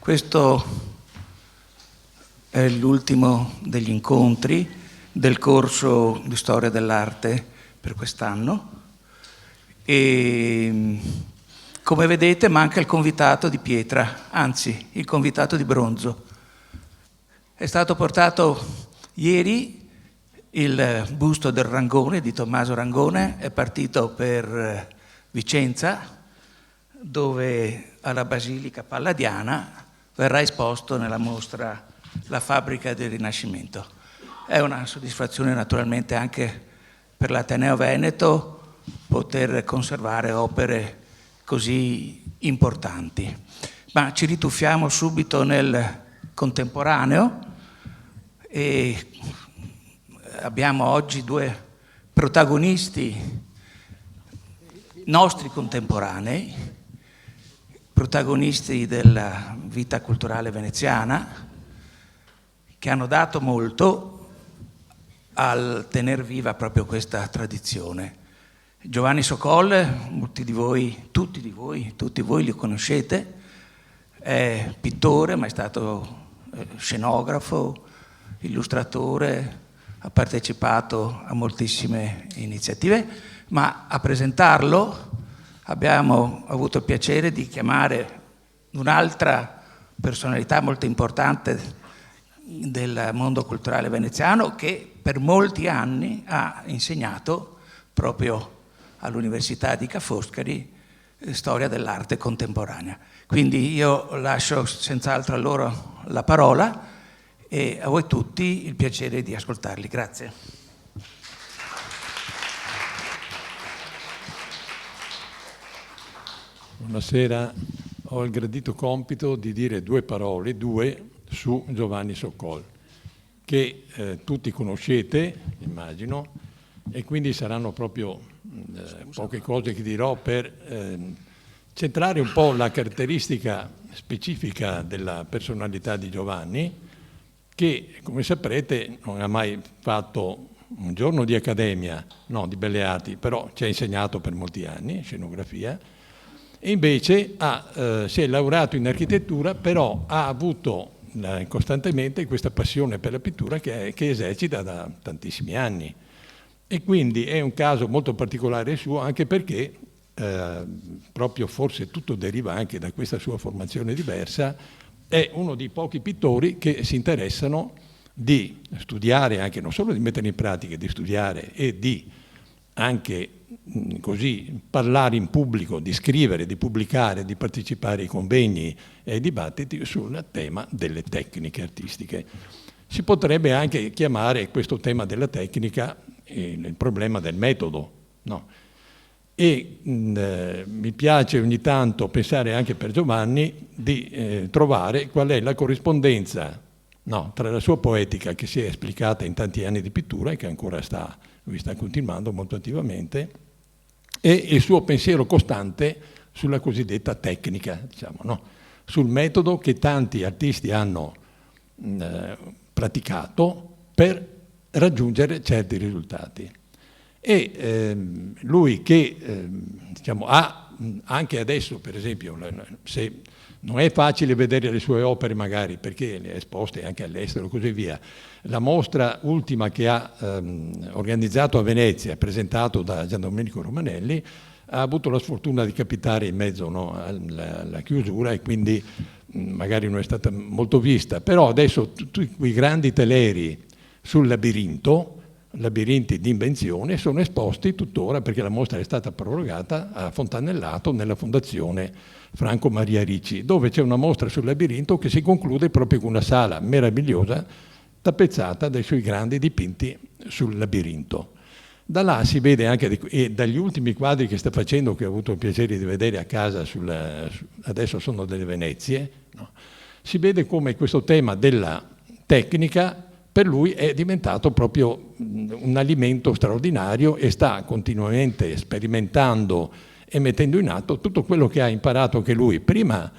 Questo è l'ultimo degli incontri del corso di storia dell'arte per quest'anno e come vedete manca il convitato di pietra, anzi il convitato di bronzo. È stato portato ieri il busto del Rangone, di Tommaso Rangone, è partito per Vicenza, dove alla Basilica Palladiana verrà esposto nella mostra La fabbrica del Rinascimento. È una soddisfazione naturalmente anche per l'Ateneo Veneto poter conservare opere così importanti. Ma ci rituffiamo subito nel contemporaneo e abbiamo oggi due protagonisti nostri contemporanei, protagonisti della vita culturale veneziana, che hanno dato molto al tener viva proprio questa tradizione. Giovanni Socol, tutti voi li conoscete, è pittore, ma è stato scenografo, illustratore, ha partecipato a moltissime iniziative, ma a presentarlo abbiamo avuto il piacere di chiamare un'altra personalità molto importante del mondo culturale veneziano che per molti anni ha insegnato proprio all'Università di Ca' Foscari storia dell'arte contemporanea. Quindi io lascio senz'altro a loro la parola e a voi tutti il piacere di ascoltarli. Grazie. Buonasera, ho il gradito compito di dire due parole, su Giovanni Socol, che tutti conoscete, immagino, e quindi saranno proprio poche cose che dirò per centrare un po' la caratteristica specifica della personalità di Giovanni, che, come saprete, non ha mai fatto un giorno di accademia, no, di belle arti, però ci ha insegnato per molti anni scenografia, e invece si è laureato in architettura, però ha avuto costantemente questa passione per la pittura che esercita da tantissimi anni. E quindi è un caso molto particolare suo, anche perché proprio forse tutto deriva anche da questa sua formazione diversa. È uno dei pochi pittori che si interessano di studiare, anche non solo di mettere in pratica, di studiare e di anche così parlare in pubblico, di scrivere, di pubblicare, di partecipare ai convegni e ai dibattiti sul tema delle tecniche artistiche. Si potrebbe anche chiamare questo tema della tecnica il problema del metodo, no? E mi piace ogni tanto pensare anche per Giovanni di trovare qual è la corrispondenza, no, tra la sua poetica, che si è esplicata in tanti anni di pittura e che ancora lui sta continuando molto attivamente, e il suo pensiero costante sulla cosiddetta tecnica, diciamo, no? Sul metodo che tanti artisti hanno praticato per raggiungere certi risultati. E lui che diciamo, ha anche adesso, per esempio, se non è facile vedere le sue opere magari perché le ha esposte anche all'estero e così via, la mostra ultima che ha organizzato a Venezia, presentato da Giandomenico Romanelli, ha avuto la sfortuna di capitare in mezzo, no, alla chiusura e quindi magari non è stata molto vista, però adesso tutti quei grandi teleri sul labirinti di invenzione, sono esposti tuttora perché la mostra è stata prorogata a Fontanellato nella Fondazione Franco Maria Ricci, dove c'è una mostra sul labirinto che si conclude proprio con una sala meravigliosa tappezzata dai suoi grandi dipinti sul labirinto. Da là si vede anche, e dagli ultimi quadri che sta facendo, che ho avuto il piacere di vedere a casa, adesso sono delle Venezie, no? Si vede come questo tema della tecnica per lui è diventato proprio un alimento straordinario e sta continuamente sperimentando e mettendo in atto tutto quello che ha imparato anche lui, prima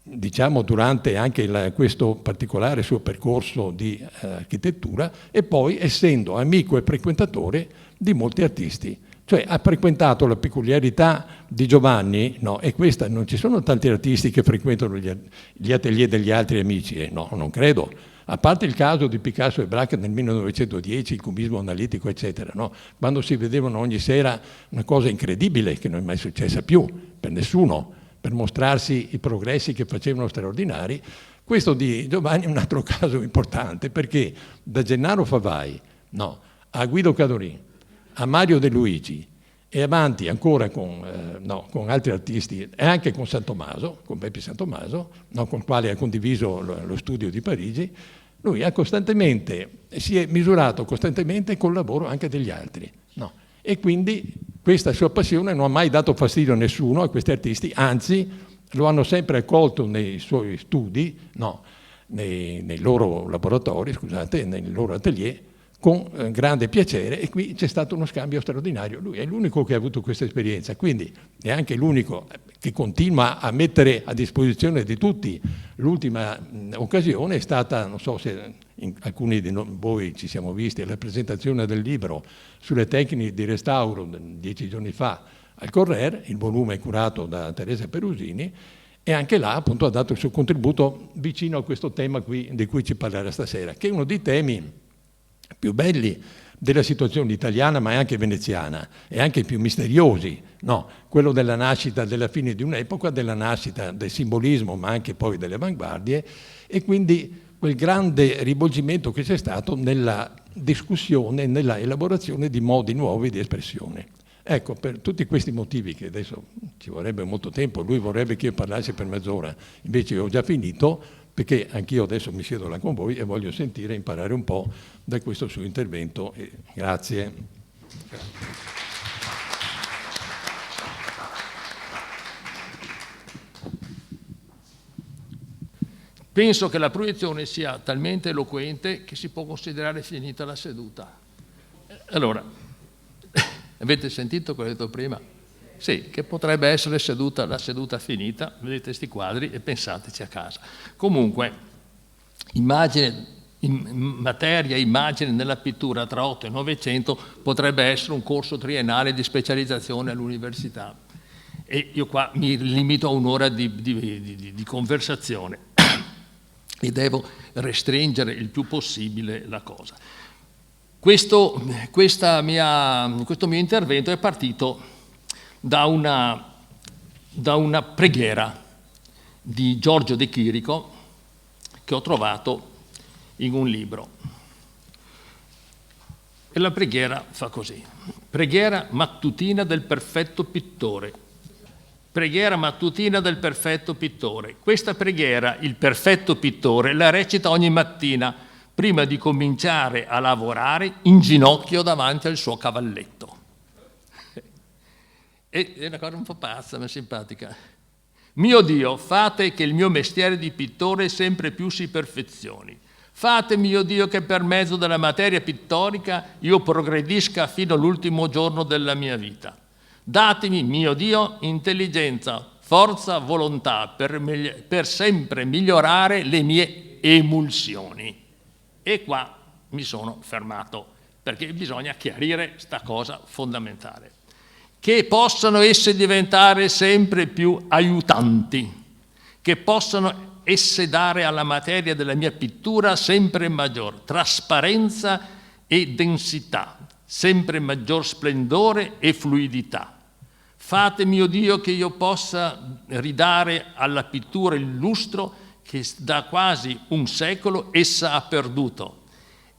diciamo durante anche questo particolare suo percorso di architettura e poi essendo amico e frequentatore di molti artisti Cioè ha frequentato la peculiarità di Giovanni, no, e questa, non ci sono tanti artisti che frequentano gli atelier degli altri amici, no, non credo. A parte il caso di Picasso e Braque nel 1910, il cubismo analitico, eccetera, no? Quando si vedevano ogni sera una cosa incredibile che non è mai successa più per nessuno, per mostrarsi i progressi che facevano straordinari. Questo di Giovanni è un altro caso importante, perché da Gennaro Favai, no, a Guido Cadorin, a Mario De Luigi e avanti ancora con altri artisti e anche con San Tommaso, con Beppe San Tommaso, no, con il quale ha condiviso lo studio di Parigi, lui si è misurato costantemente col lavoro anche degli altri. No? E quindi questa sua passione non ha mai dato fastidio a nessuno, a questi artisti, anzi lo hanno sempre accolto nei suoi studi, no, nei loro laboratori, scusate, nei loro atelier, con grande piacere, e qui c'è stato uno scambio straordinario. Lui è l'unico che ha avuto questa esperienza, quindi è anche l'unico che continua a mettere a disposizione di tutti. L'ultima occasione è stata, non so se alcuni di voi ci siamo visti, alla presentazione del libro sulle tecniche di restauro 10 giorni fa al Correr, il volume curato da Teresa Perusini, e anche là appunto ha dato il suo contributo vicino a questo tema qui di cui ci parlerà stasera, che è uno dei temi più belli della situazione italiana, ma anche veneziana, e anche più misteriosi, no? Quello della nascita, della fine di un'epoca, della nascita del simbolismo, ma anche poi delle avanguardie, e quindi quel grande rivolgimento che c'è stato nella discussione, nella elaborazione di modi nuovi di espressione. Ecco, per tutti questi motivi, che adesso ci vorrebbe molto tempo, lui vorrebbe che io parlassi per mezz'ora, invece ho già finito, perché anch'io adesso mi siedo là con voi e voglio sentire e imparare un po' da questo suo intervento. Grazie. Penso che la proiezione sia talmente eloquente che si può considerare finita la seduta. Allora, avete sentito quello che ho detto prima? Sì, che potrebbe essere la seduta finita, vedete questi quadri e pensateci a casa. Comunque, materia, immagine nella pittura tra 8 e 900 potrebbe essere un corso triennale di specializzazione all'università. E io qua mi limito a un'ora di conversazione e devo restringere il più possibile la cosa. Questo mio intervento è partito da una preghiera di Giorgio De Chirico che ho trovato in un libro. E la preghiera fa così: preghiera mattutina del perfetto pittore. Preghiera mattutina del perfetto pittore. Questa preghiera il perfetto pittore la recita ogni mattina prima di cominciare a lavorare in ginocchio davanti al suo cavalletto. È una cosa un po' pazza ma simpatica. Mio Dio, fate che il mio mestiere di pittore sempre più si perfezioni. Fate, mio Dio, che per mezzo della materia pittorica io progredisca fino all'ultimo giorno della mia vita. Datemi, mio Dio, intelligenza, forza, volontà per sempre migliorare le mie emulsioni. E qua mi sono fermato, perché bisogna chiarire sta cosa fondamentale. Che possano esse diventare sempre più aiutanti, che possano esse dare alla materia della mia pittura sempre maggior trasparenza e densità, sempre maggior splendore e fluidità. Fate, mio Dio, che io possa ridare alla pittura il lustro che da quasi un secolo essa ha perduto.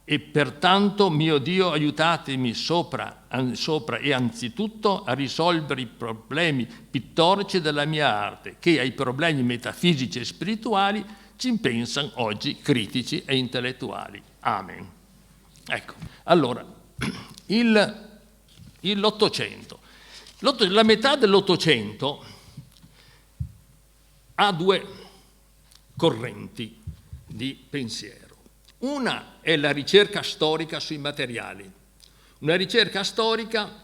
E pertanto, mio Dio, aiutatemi sopra e anzitutto a risolvere i problemi pittorici della mia arte, che ai problemi metafisici e spirituali ci pensano oggi critici e intellettuali. Amen. Ecco, allora, l'Ottocento. La metà dell'Ottocento ha due correnti di pensiero. Una è la ricerca storica sui materiali, una ricerca storica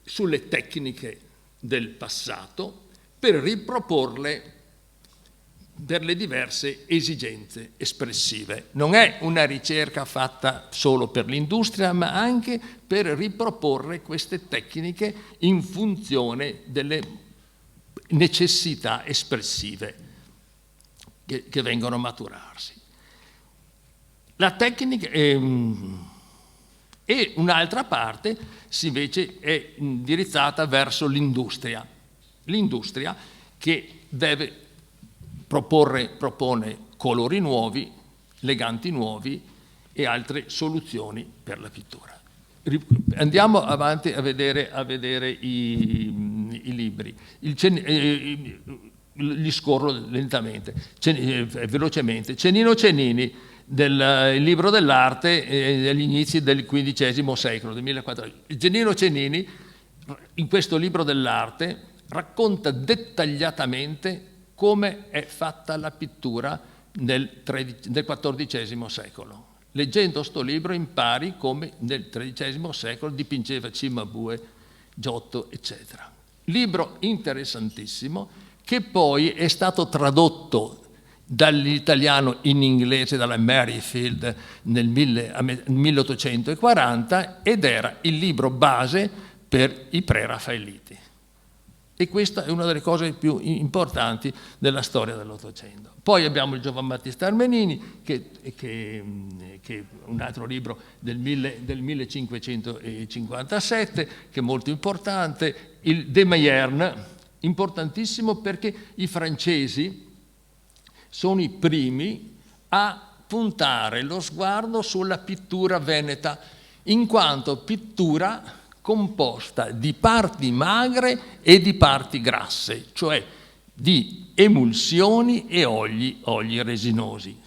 sulle tecniche del passato per riproporle per le diverse esigenze espressive. Non è una ricerca fatta solo per l'industria, ma anche per riproporre queste tecniche in funzione delle necessità espressive che vengono a maturarsi. La tecnica e un'altra parte invece è indirizzata verso l'industria. L'industria che propone colori nuovi, leganti nuovi e altre soluzioni per la pittura. Andiamo avanti a vedere i libri. Li scorro lentamente, velocemente. Cennino Cennini, il libro dell'arte agli inizi del XV secolo, del 1400. Cennino Cennini, in questo libro dell'arte, racconta dettagliatamente come è fatta la pittura nel XIV secolo. Leggendo sto libro impari come nel XIII secolo dipingeva Cimabue, Giotto, eccetera. Libro interessantissimo che poi è stato tradotto dall'italiano in inglese dalla Merrifield nel 1840 ed era il libro base per i pre-raffaelliti. E questa è una delle cose più importanti della storia dell'Ottocento. Poi abbiamo il Giovan Battista Armenini, che è un altro libro del 1557, che è molto importante. Il De Mayerne, importantissimo perché i francesi sono i primi a puntare lo sguardo sulla pittura veneta, in quanto pittura composta di parti magre e di parti grasse, cioè di emulsioni e oli resinosi.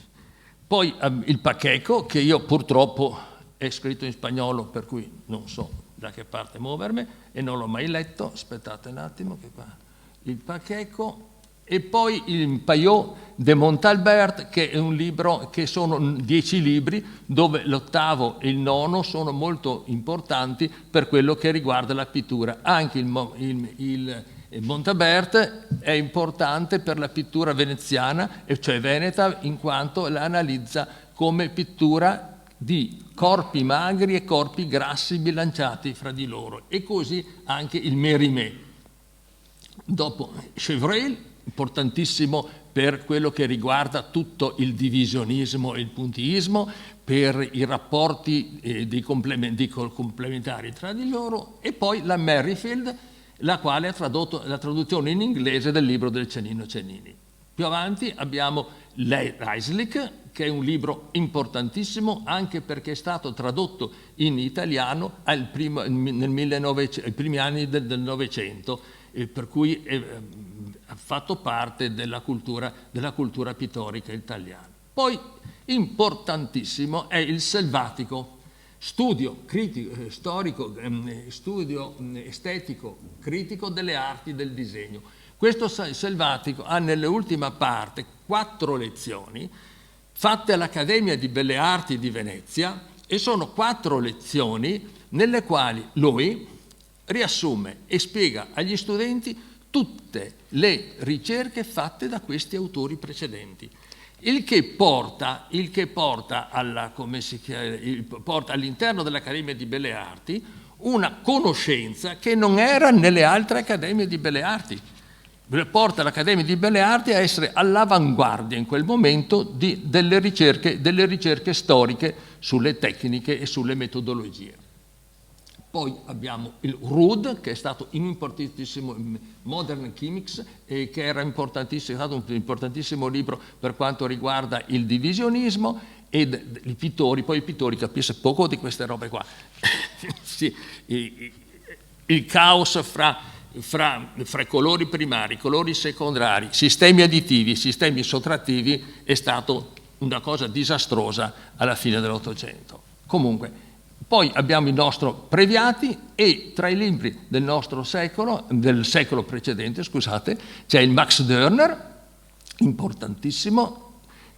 Poi il Pacheco, che io purtroppo è scritto in spagnolo, per cui non so da che parte muovermi e non l'ho mai letto, aspettate un attimo che qua. Il Pacheco, e poi il Payot de Montalbert, che è un libro, che sono 10 libri, dove l'8° e il 9° sono molto importanti per quello che riguarda la pittura. Anche il Montalbert è importante per la pittura veneziana, cioè veneta, in quanto la analizza come pittura di corpi magri e corpi grassi bilanciati fra di loro, e così anche il Mérimée. Dopo Chevreul, importantissimo per quello che riguarda tutto il divisionismo e il puntillismo, per i rapporti complementari tra di loro, e poi la Merrifield, la quale ha tradotto la traduzione in inglese del libro del Cennino Cennini. Più avanti abbiamo Reislich, che è un libro importantissimo anche perché è stato tradotto in italiano ai primi anni del Novecento, per cui ha fatto parte della cultura pittorica italiana. Poi importantissimo è il Selvatico, studio critico, storico, studio estetico, critico delle arti del disegno. Questo Selvatico ha nell'ultima parte 4 lezioni fatte all'Accademia di Belle Arti di Venezia, e sono 4 lezioni nelle quali lui riassume e spiega agli studenti tutte le ricerche fatte da questi autori precedenti, il che porta porta all'interno dell'Accademia di Belle Arti una conoscenza che non era nelle altre Accademie di Belle Arti. Porta l'Accademia di Belle Arti a essere all'avanguardia in quel momento delle ricerche storiche sulle tecniche e sulle metodologie. Poi abbiamo il Rudd, che è stato importantissimo, Modern Chemics, che era importantissimo, è stato un importantissimo libro per quanto riguarda il divisionismo, e i pittori, poi i pittori capiscono poco di queste robe qua. Sì, il caos fra i colori primari, i colori secondari, sistemi additivi, sistemi sottrattivi è stato una cosa disastrosa alla fine dell'Ottocento. Comunque, poi abbiamo il nostro Previati, e tra i libri del secolo precedente, scusate, c'è il Max Dörner, importantissimo,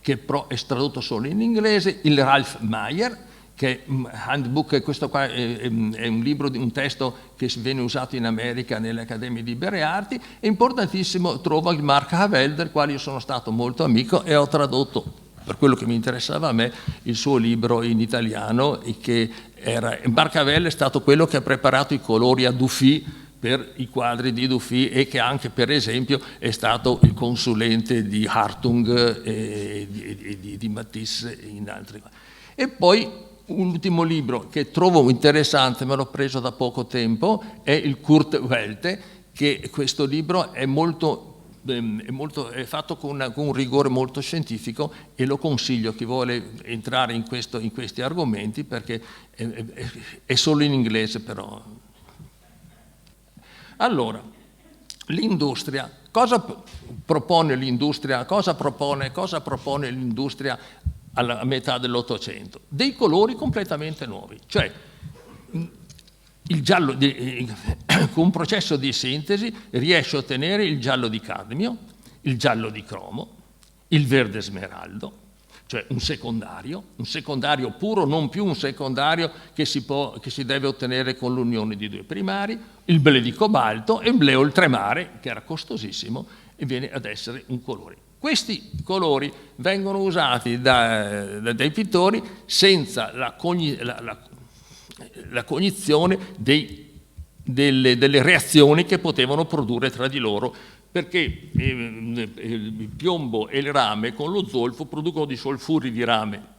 che però è tradotto solo in inglese, il Ralph Mayer, che handbook, questo qua è un libro, un testo che viene usato in America nelle accademie di Belle Arti. È importantissimo, trovo il Mark Havel, del quale io sono stato molto amico e ho tradotto, per quello che mi interessava a me, il suo libro in italiano, Mark Havel è stato quello che ha preparato i colori a Dufy per i quadri di Dufy e che anche, per esempio, è stato il consulente di Hartung e di Matisse in altri. E poi un ultimo libro che trovo interessante, me l'ho preso da poco tempo, è il Kurt Welte, che questo libro è fatto con un rigore molto scientifico e lo consiglio a chi vuole entrare in questi argomenti, perché è solo in inglese però. Allora, l'industria, cosa propone l'industria alla metà dell'Ottocento? Dei colori completamente nuovi, cioè il giallo con un processo di sintesi riesce a ottenere il giallo di cadmio, il giallo di cromo, il verde smeraldo, cioè un secondario puro, non più un secondario che si deve ottenere con l'unione di due primari, il blé di cobalto e il blé oltremare, che era costosissimo e viene ad essere un colore. Questi colori vengono usati dai pittori senza la cognizione delle reazioni che potevano produrre tra di loro, perché il piombo e il rame con lo zolfo producono dei solfuri di rame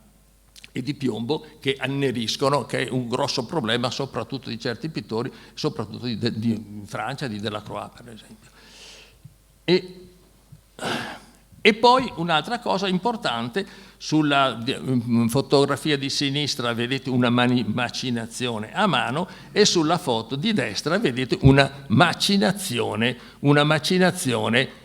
e di piombo che anneriscono, che è un grosso problema soprattutto di certi pittori, soprattutto di Francia, di Delacroix per esempio. E poi un'altra cosa importante, sulla fotografia di sinistra vedete una macinazione a mano e sulla foto di destra vedete una macinazione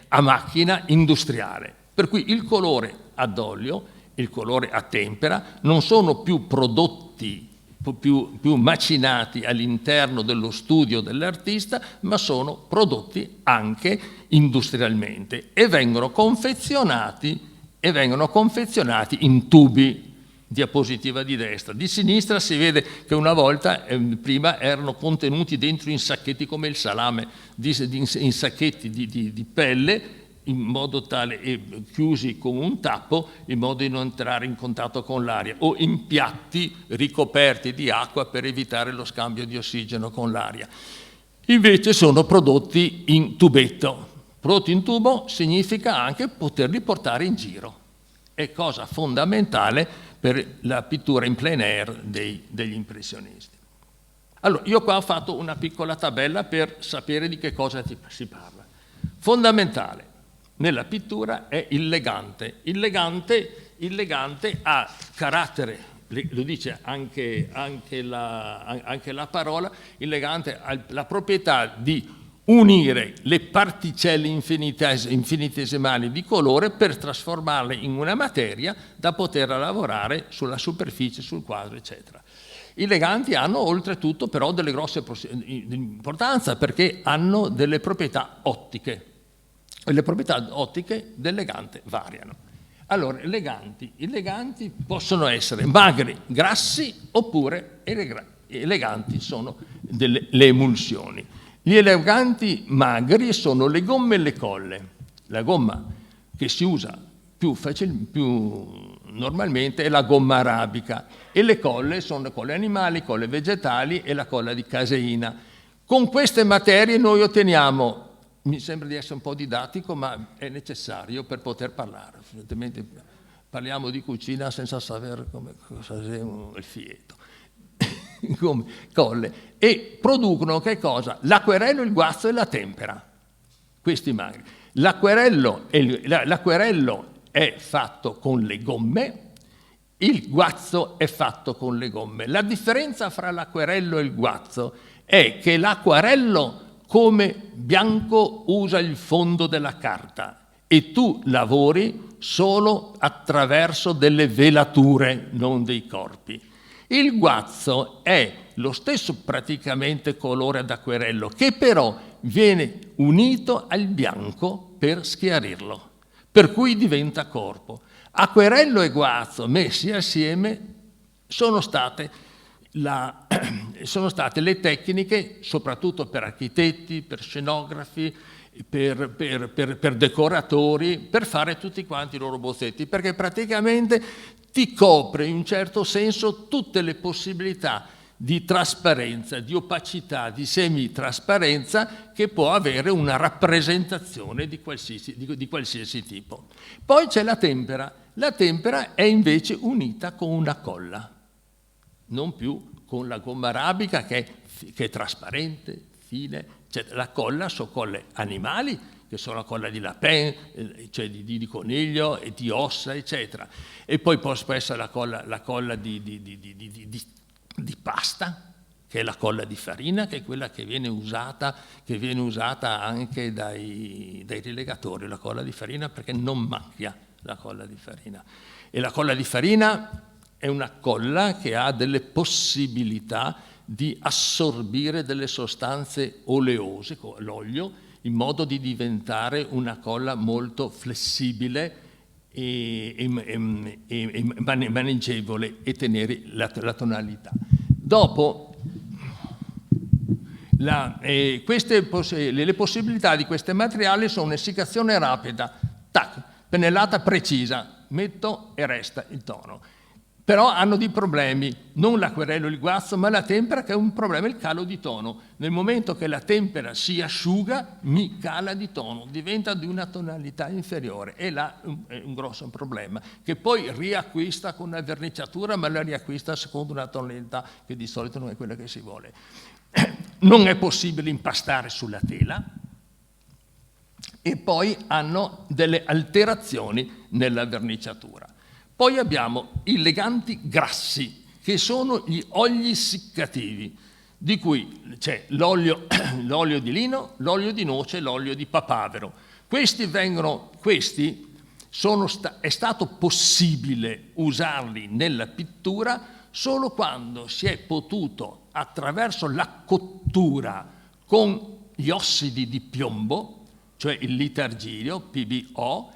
a macchina industriale. Per cui il colore ad olio, il colore a tempera non sono più prodotti più macinati all'interno dello studio dell'artista, ma sono prodotti anche industrialmente e vengono confezionati in tubi. Diapositiva di destra. Di sinistra si vede che una volta, prima, erano contenuti dentro in sacchetti come il salame, in sacchetti di pelle, in modo tale, chiusi con un tappo, in modo di non entrare in contatto con l'aria, o in piatti ricoperti di acqua per evitare lo scambio di ossigeno con l'aria. Invece sono prodotti in tubetto. Prodotti in tubo significa anche poterli portare in giro. È cosa fondamentale per la pittura in plein air degli impressionisti. Allora, io qua ho fatto una piccola tabella per sapere di che cosa si parla. Fondamentale nella pittura è il legante. Il legante ha carattere, lo dice anche la parola, il legante ha la proprietà di unire le particelle infinitesimali di colore per trasformarle in una materia da poter lavorare sulla superficie, sul quadro, eccetera. I leganti hanno oltretutto però delle grosse importanza, perché hanno delle proprietà ottiche. E le proprietà ottiche del legante variano. Allora, i leganti possono essere magri, grassi, oppure eleganti sono le emulsioni. Gli eleganti magri sono le gomme e le colle. La gomma che si usa più normalmente è la gomma arabica e le colle sono le colle animali, colle vegetali e la colla di caseina. Con queste materie noi otteniamo, mi sembra di essere un po' didattico, ma è necessario per poter parlare. Evidentemente parliamo di cucina senza sapere cosa sia il fieto. Come colle, e producono che cosa? L'acquerello, il guazzo e la tempera, questi magri. L'acquerello è fatto con le gomme, il guazzo è fatto con le gomme. La differenza fra l'acquerello e il guazzo è che l'acquerello, come bianco, usa il fondo della carta e tu lavori solo attraverso delle velature, non dei corpi. Il guazzo è lo stesso praticamente colore ad acquerello, che però viene unito al bianco per schiarirlo, per cui diventa corpo. Acquerello e guazzo messi assieme sono state le tecniche, soprattutto per architetti, per scenografi, per decoratori, per fare tutti quanti i loro bozzetti, perché praticamente ti copre in un certo senso tutte le possibilità di trasparenza, di opacità, di semitrasparenza che può avere una rappresentazione di qualsiasi tipo. Poi c'è la tempera. La tempera è invece unita con una colla, non più con la gomma arabica che è trasparente, fine. C'è la colla, sono colle animali, che sono la colla di lapin, cioè di coniglio e di ossa, eccetera. E poi può essere la colla di pasta, che è la colla di farina, che è quella che viene usata anche dai rilegatori, la colla di farina, perché non macchia la colla di farina. E la colla di farina è una colla che ha delle possibilità di assorbire delle sostanze oleose, l'olio, in modo di diventare una colla molto flessibile e maneggevole e tenere la tonalità. Dopo, le possibilità di questi materiali sono un'essiccazione rapida, tac, pennellata precisa, metto e resta il tono. Però hanno dei problemi, non l'acquerello e il guazzo, ma la tempera, che è un problema, il calo di tono. Nel momento che la tempera si asciuga, mi cala di tono, diventa di una tonalità inferiore, e là è un grosso problema, che poi riacquista con una verniciatura, ma la riacquista secondo una tonalità che di solito non è quella che si vuole. Non è possibile impastare sulla tela, e poi hanno delle alterazioni nella verniciatura. Poi abbiamo i leganti grassi, che sono gli oli essiccativi, di cui c'è l'olio di lino, l'olio di noce e l'olio di papavero. È stato possibile usarli nella pittura solo quando si è potuto, attraverso la cottura con gli ossidi di piombo, cioè il litargilio, PbO,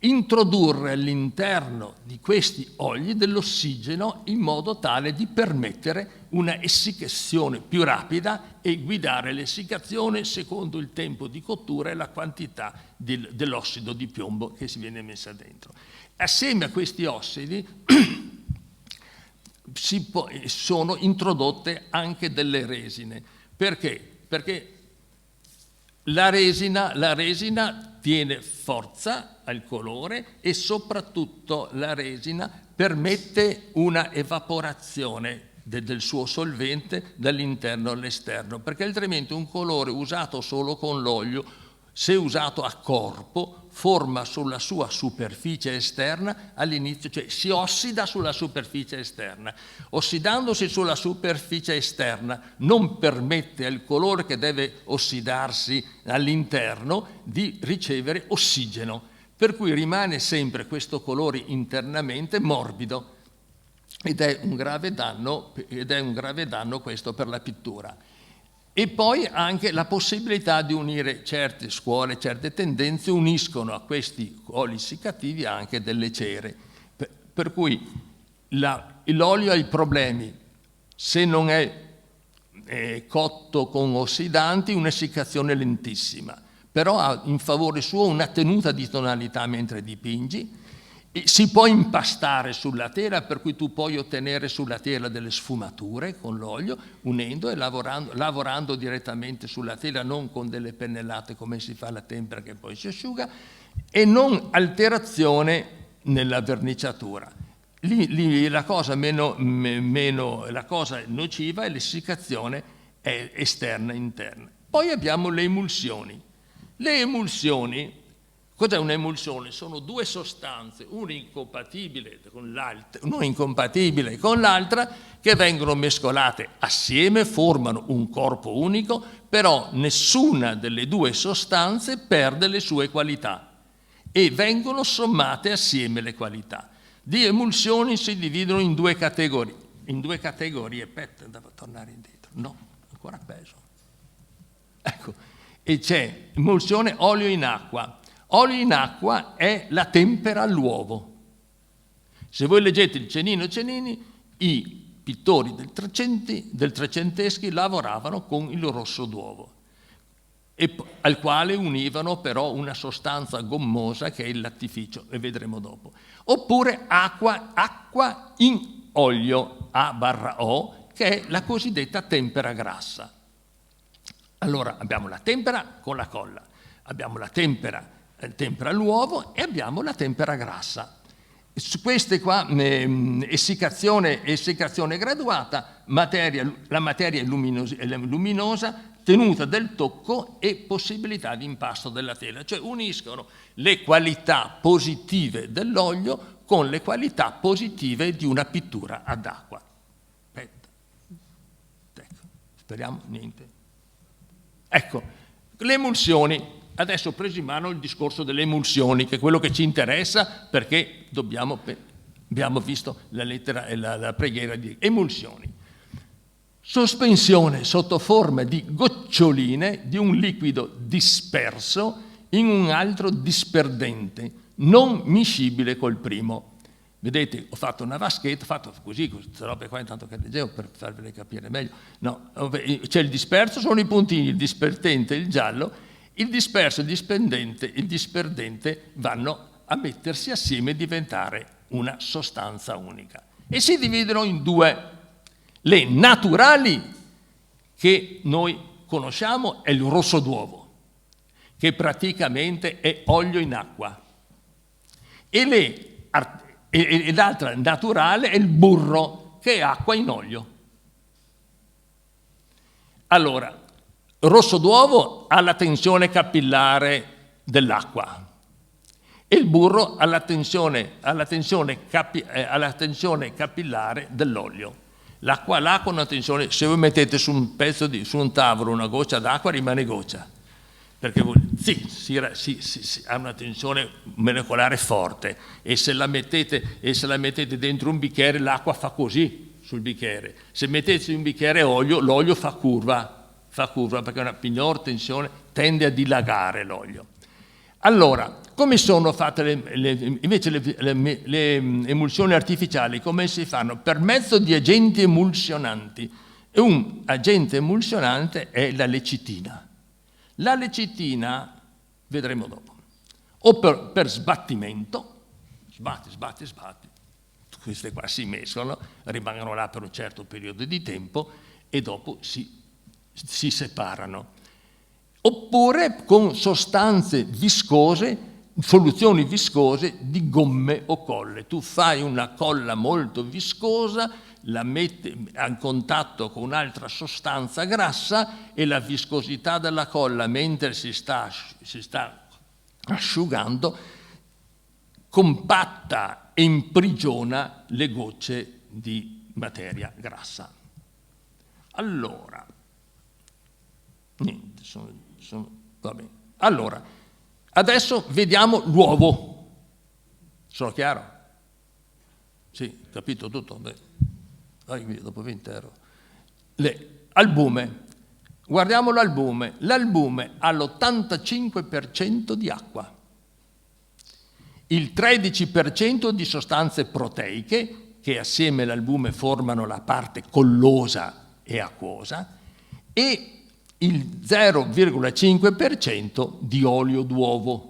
introdurre all'interno di questi oli dell'ossigeno in modo tale di permettere una essiccazione più rapida e guidare l'essiccazione secondo il tempo di cottura e la quantità dell'ossido di piombo che si viene messa dentro. Assieme a questi ossidi sono introdotte anche delle resine. Perché? Perché la resina tiene forza al colore, e soprattutto la resina permette una evaporazione del suo solvente dall'interno all'esterno, perché altrimenti un colore usato solo con l'olio, se usato a corpo, forma sulla sua superficie esterna all'inizio, cioè si ossida sulla superficie esterna. Ossidandosi sulla superficie esterna non permette al colore che deve ossidarsi all'interno di ricevere ossigeno, per cui rimane sempre questo colore internamente morbido, ed è un grave danno questo per la pittura. E poi anche la possibilità di unire certe scuole, certe tendenze uniscono a questi oli essiccativi anche delle cere, per cui l'olio ha i problemi, se non è cotto con ossidanti, un'essiccazione lentissima, però ha in favore suo una tenuta di tonalità mentre dipingi. Si può impastare sulla tela, per cui tu puoi ottenere sulla tela delle sfumature con l'olio, unendo e lavorando direttamente sulla tela, non con delle pennellate come si fa la tempera che poi si asciuga, e non alterazione nella verniciatura. Lì la cosa la cosa nociva è l'essiccazione esterna e interna. Poi abbiamo le emulsioni. Le emulsioni, cos'è un'emulsione? Sono due sostanze, una incompatibile con l'altra, che vengono mescolate assieme, formano un corpo unico, però nessuna delle due sostanze perde le sue qualità e vengono sommate assieme le qualità. Di emulsioni si dividono in due categorie. Aspetta, devo tornare indietro. No, ancora peso. Ecco, e c'è emulsione olio in acqua. Olio in acqua è la tempera all'uovo. Se voi leggete il Cennino Cennini, i pittori del Trecenteschi lavoravano con il rosso d'uovo, al quale univano però una sostanza gommosa che è il lattificio, e vedremo dopo. Oppure acqua in olio A/O, che è la cosiddetta tempera grassa. Allora abbiamo la tempera con la colla, abbiamo la tempera all'uovo e abbiamo la tempera grassa. Su queste qua, essiccazione graduata, la materia è luminosa, tenuta del tocco e possibilità di impasto della tela, cioè uniscono le qualità positive dell'olio con le qualità positive di una pittura ad acqua. Aspetta. Ecco, speriamo niente. Ecco, le emulsioni. Adesso ho preso in mano il discorso delle emulsioni, che è quello che ci interessa, perché abbiamo visto la lettera e la preghiera di emulsioni. Sospensione sotto forma di goccioline di un liquido disperso in un altro disperdente, non miscibile col primo. Vedete, ho fatto una vaschetta, ho fatto così, queste robe qua intanto che leggevo per farvele capire meglio. No, c'è il disperso, sono i puntini, il disperdente, il giallo. Il disperso e il disperdente vanno a mettersi assieme e diventare una sostanza unica. E si dividono in due. Le naturali, che noi conosciamo, è il rosso d'uovo, che praticamente è olio in acqua. E l'altra naturale è il burro, che è acqua in olio. Allora, rosso d'uovo ha la tensione capillare dell'acqua e il burro ha la tensione capillare dell'olio. L'acqua ha una tensione, se voi mettete su un tavolo una goccia d'acqua rimane goccia, perché ha una tensione molecolare forte, e se la mettete dentro un bicchiere l'acqua fa così sul bicchiere. Se mettete in un bicchiere olio, l'olio fa curva perché una minor tensione tende a dilagare l'olio. Allora, come sono fatte invece le emulsioni artificiali? Come si fanno? Per mezzo di agenti emulsionanti. E un agente emulsionante è la lecitina. La lecitina, vedremo dopo, o per sbattimento, sbatti, queste qua si mescolano, rimangono là per un certo periodo di tempo e dopo si separano. Oppure con sostanze viscose, soluzioni viscose di gomme o colle. Tu fai una colla molto viscosa, la metti a contatto con un'altra sostanza grassa e la viscosità della colla, mentre si sta asciugando, compatta e imprigiona le gocce di materia grassa. Allora, niente, va bene. Allora, adesso vediamo l'uovo. Sono chiaro? Sì, capito tutto? Beh. Dopo 20 euro. Albume. Guardiamo l'albume. L'albume ha l'85% di acqua, il 13% di sostanze proteiche, che assieme all'albume formano la parte collosa e acquosa, e il 0,5% di olio d'uovo.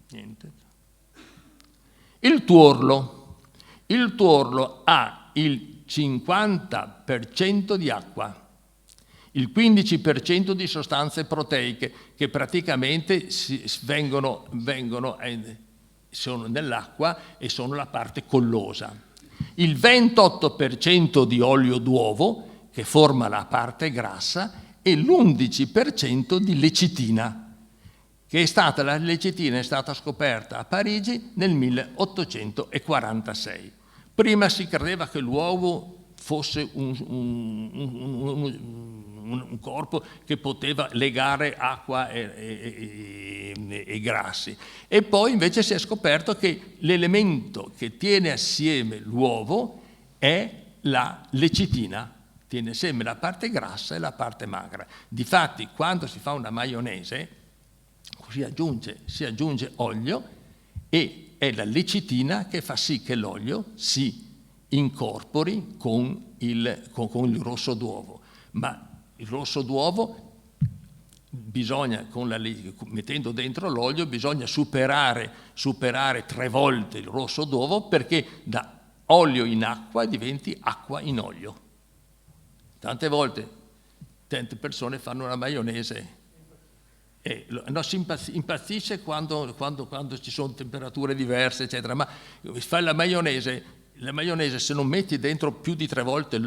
Niente. Il tuorlo ha il 50% di acqua, il 15% di sostanze proteiche che praticamente sono nell'acqua e sono la parte collosa, il 28% di olio d'uovo che forma la parte grassa e l'11% di lecitina. La lecitina è stata scoperta a Parigi nel 1846. Prima si credeva che l'uovo fosse un corpo che poteva legare acqua e grassi. E poi invece si è scoperto che l'elemento che tiene assieme l'uovo è la lecitina. Tiene assieme la parte grassa e la parte magra. Difatti, quando si fa una maionese, si aggiunge olio e è la lecitina che fa sì che l'olio si incorpori con il rosso d'uovo. Ma il rosso d'uovo bisogna, mettendo dentro l'olio, bisogna superare 3 volte il rosso d'uovo perché da olio in acqua diventi acqua in olio. Tante volte tante persone fanno la maionese e si impazzisce quando ci sono temperature diverse, eccetera, ma fai la maionese, se non metti dentro più di 3 volte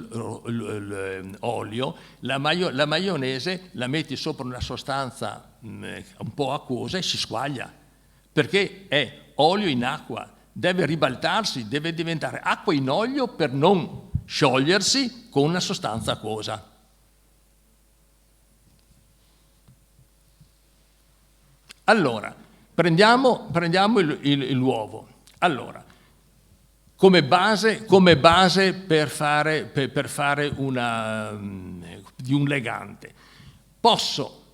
l'olio, la maionese la metti sopra una sostanza un po' acquosa e si squaglia, perché è olio in acqua, deve ribaltarsi, deve diventare acqua in olio per non sciogliersi con una sostanza acquosa. Allora, prendiamo l'uovo. Allora, come base per fare di un legante, posso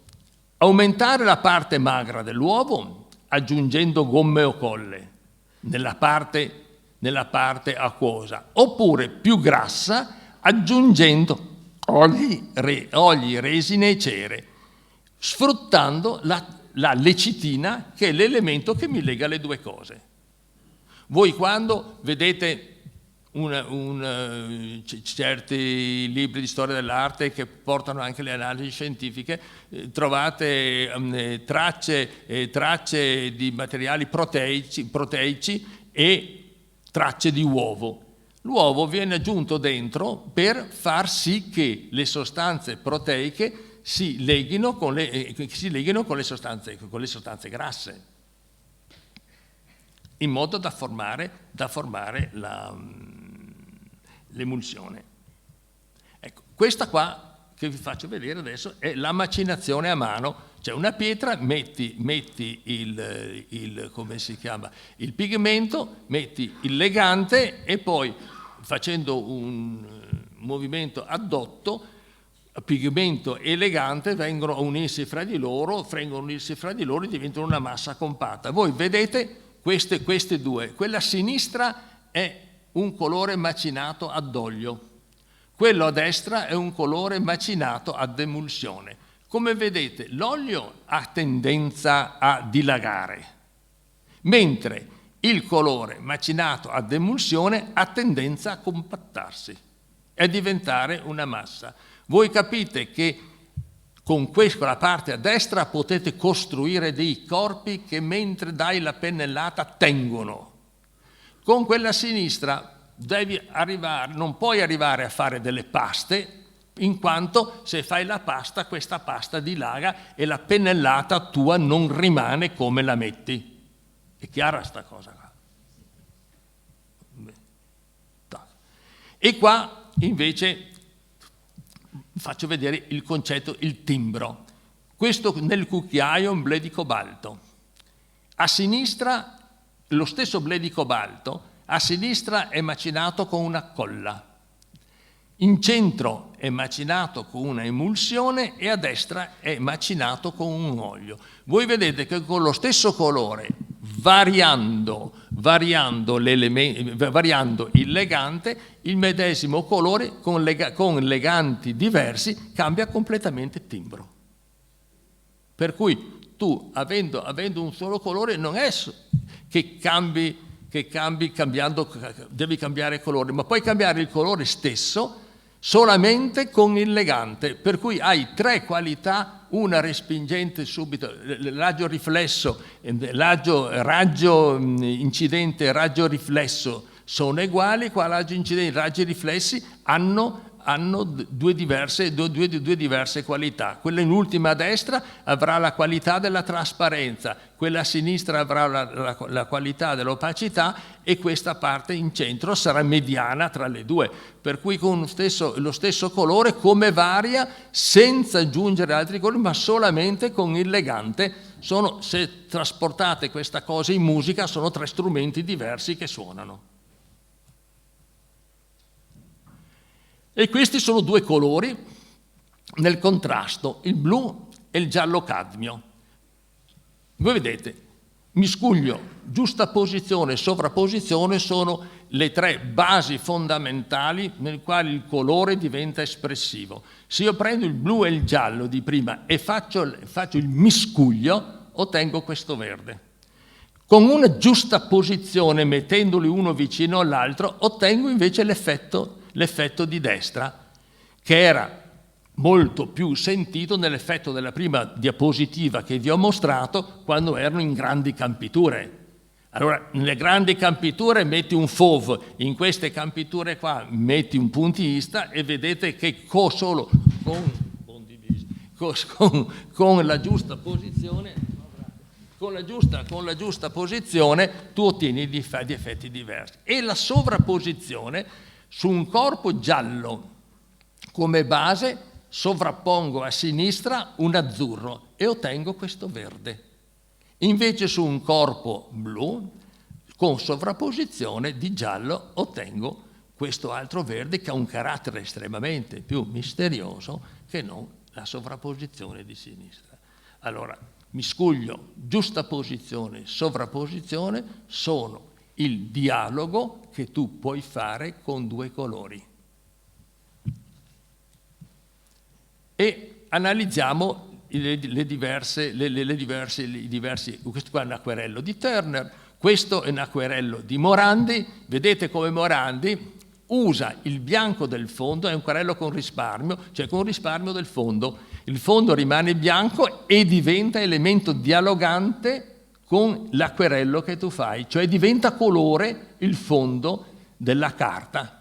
aumentare la parte magra dell'uovo aggiungendo gomme o colle nella parte acquosa, oppure più grassa aggiungendo oli, resine e cere, sfruttando la lecitina, che è l'elemento che mi lega le due cose. Voi quando vedete certi libri di storia dell'arte che portano anche le analisi scientifiche, trovate tracce di materiali proteici e tracce di uovo. L'uovo viene aggiunto dentro per far sì che le sostanze proteiche si leghino con le sostanze grasse, in modo da formare l'emulsione. Ecco, questa qua che vi faccio vedere adesso è la macinazione a mano. Cioè una pietra, metti come si chiama, il pigmento, metti il legante e poi, facendo un movimento addotto, pigmento e legante vengono a unirsi fra di loro e diventano una massa compatta. Voi vedete queste due. Quella a sinistra è un colore macinato ad olio, quello a destra è un colore macinato ad emulsione. Come vedete, l'olio ha tendenza a dilagare, mentre il colore macinato ad emulsione ha tendenza a compattarsi e a diventare una massa. Voi capite che con la parte a destra potete costruire dei corpi che mentre dai la pennellata tengono. Con quella a sinistra non puoi arrivare a fare delle paste, in quanto se fai la pasta, questa pasta dilaga e la pennellata tua non rimane come la metti. È chiara sta cosa qua? E qua invece faccio vedere il concetto, il timbro. Questo nel cucchiaio è un blé di cobalto. A sinistra, lo stesso blé di cobalto, a sinistra è macinato con una colla. In centro è macinato con una emulsione e a destra è macinato con un olio. Voi vedete che con lo stesso colore, variando il legante, il medesimo colore con leganti diversi cambia completamente il timbro. Per cui tu, avendo un solo colore, non è che devi cambiare colore, ma puoi cambiare il colore stesso solamente con il legante, per cui hai 3 qualità, una respingente subito, raggio riflesso, raggio incidente e raggio riflesso sono uguali, qua raggio incidente e raggi riflessi hanno due diverse qualità. Quella in ultima a destra avrà la qualità della trasparenza, quella a sinistra avrà la qualità dell'opacità e questa parte in centro sarà mediana tra le due, per cui con lo stesso colore come varia senza aggiungere altri colori ma solamente con il legante. Se trasportate questa cosa in musica sono 3 strumenti diversi che suonano. E questi sono 2 colori nel contrasto, il blu e il giallo cadmio. Voi vedete, miscuglio, giustaposizione e sovrapposizione sono le tre basi fondamentali nel quali il colore diventa espressivo. Se io prendo il blu e il giallo di prima e faccio il miscuglio, ottengo questo verde. Con una giustaposizione, mettendoli uno vicino all'altro, ottengo invece l'effetto di destra, che era molto più sentito nell'effetto della prima diapositiva che vi ho mostrato, quando erano in grandi campiture. Allora, nelle grandi campiture metti un fauve, in queste campiture qua metti un puntista e vedete che solo con la giusta posizione, con la giusta posizione tu ottieni gli effetti diversi. E la sovrapposizione su un corpo giallo come base sovrappongo a sinistra un azzurro e ottengo questo verde. Invece su un corpo blu, con sovrapposizione di giallo, ottengo questo altro verde che ha un carattere estremamente più misterioso che non la sovrapposizione di sinistra. Allora, miscuglio, giustaposizione, sovrapposizione sono il dialogo che tu puoi fare con due colori. E analizziamo i diversi, questo qua è un acquerello di Turner, questo è un acquerello di Morandi. Vedete come Morandi usa il bianco del fondo, è un acquerello con risparmio, cioè con risparmio del fondo. Il fondo rimane bianco e diventa elemento dialogante con l'acquerello che tu fai, cioè diventa colore il fondo della carta.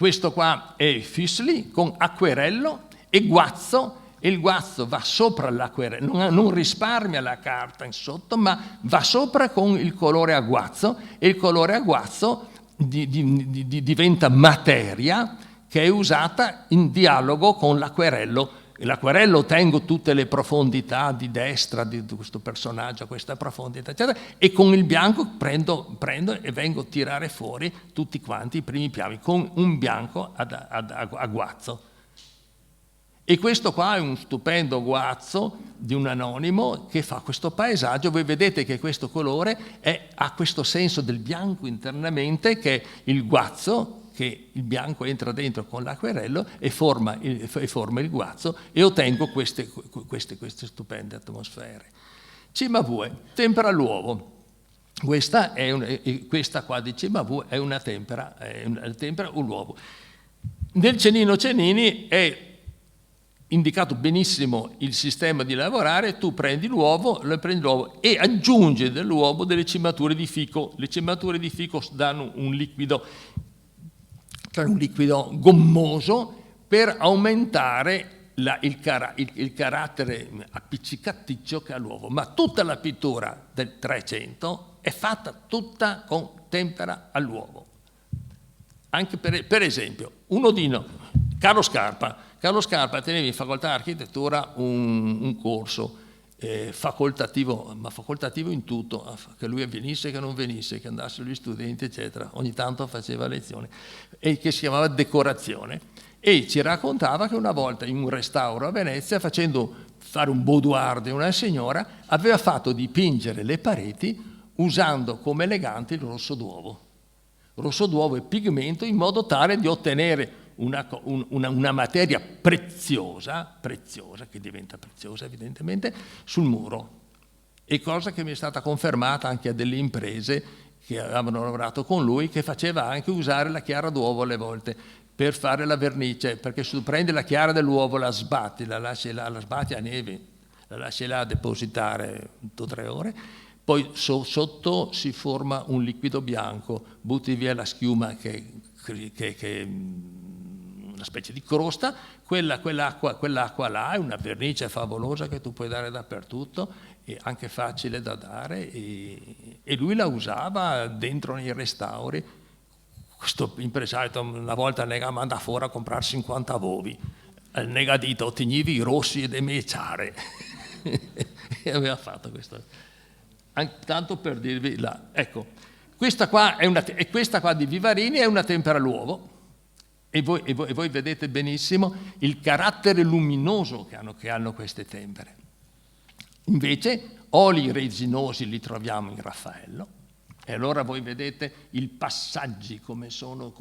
Questo qua è Fisley con acquerello e guazzo, e il guazzo va sopra l'acquerello, non risparmia la carta in sotto, ma va sopra con il colore a guazzo, e il colore a guazzo diventa materia che è usata in dialogo con l'acquerello. L'acquerello ottengo tutte le profondità di destra di questo personaggio, questa profondità, eccetera, e con il bianco prendo e vengo a tirare fuori tutti quanti i primi piani, con un bianco a guazzo. E questo qua è un stupendo guazzo di un anonimo che fa questo paesaggio. Voi vedete che questo colore ha questo senso del bianco internamente, che è il guazzo, che il bianco entra dentro con l'acquerello e forma il guazzo, e ottengo queste stupende atmosfere. Cimabue, tempera l'uovo. Questa qua di Cimabue è una tempera l'uovo. Nel Cennino Cennini è indicato benissimo il sistema di lavorare. Tu prendi l'uovo e aggiungi dell'uovo delle cimature di fico. Le cimature di fico danno un liquido gommoso per aumentare il carattere appiccicaticcio che ha l'uovo. Ma tutta la pittura del 300 è fatta tutta con tempera all'uovo. Anche per esempio, un odino, Carlo Scarpa teneva in facoltà architettura un corso facoltativo, ma facoltativo in tutto, che lui venisse, che non venisse, che andassero gli studenti, eccetera. Ogni tanto faceva lezioni, e che si chiamava decorazione, e ci raccontava che una volta in un restauro a Venezia, facendo fare un boudoir di una signora, aveva fatto dipingere le pareti usando come elegante il rosso d'uovo. Rosso d'uovo e pigmento, in modo tale di ottenere una materia preziosa, che diventa preziosa evidentemente, sul muro. E cosa che mi è stata confermata anche a delle imprese che avevano lavorato con lui, che faceva anche usare la chiara d'uovo alle volte per fare la vernice, perché se tu prendi la chiara dell'uovo, la sbatti a neve, la lasci là a depositare 2 o 3 ore, poi sotto si forma un liquido bianco, butti via la schiuma che una specie di crosta, quell'acqua là è una vernice favolosa che tu puoi dare dappertutto, e anche facile da dare, e lui la usava dentro nei restauri. Questo impresario una volta nega manda fuori a comprare 50 bovi, al negadito ottenivi i rossi e de meciare e aveva fatto questo, tanto per dirvi là. Ecco, questa qua di Vivarini è una tempera all'uovo. E voi vedete benissimo il carattere luminoso che hanno queste tempere. Invece oli resinosi li troviamo in Raffaello, e allora voi vedete i passaggi come sono,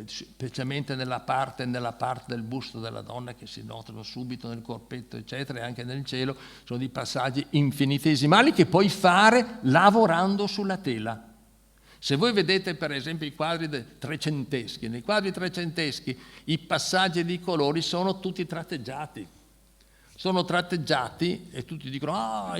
specialmente nella parte del busto della donna, che si notano subito nel corpetto, eccetera, e anche nel cielo, sono dei passaggi infinitesimali che puoi fare lavorando sulla tela. Se voi vedete per esempio i quadri trecenteschi, nei quadri trecenteschi i passaggi di colori sono tutti tratteggiati. Sono tratteggiati e tutti dicono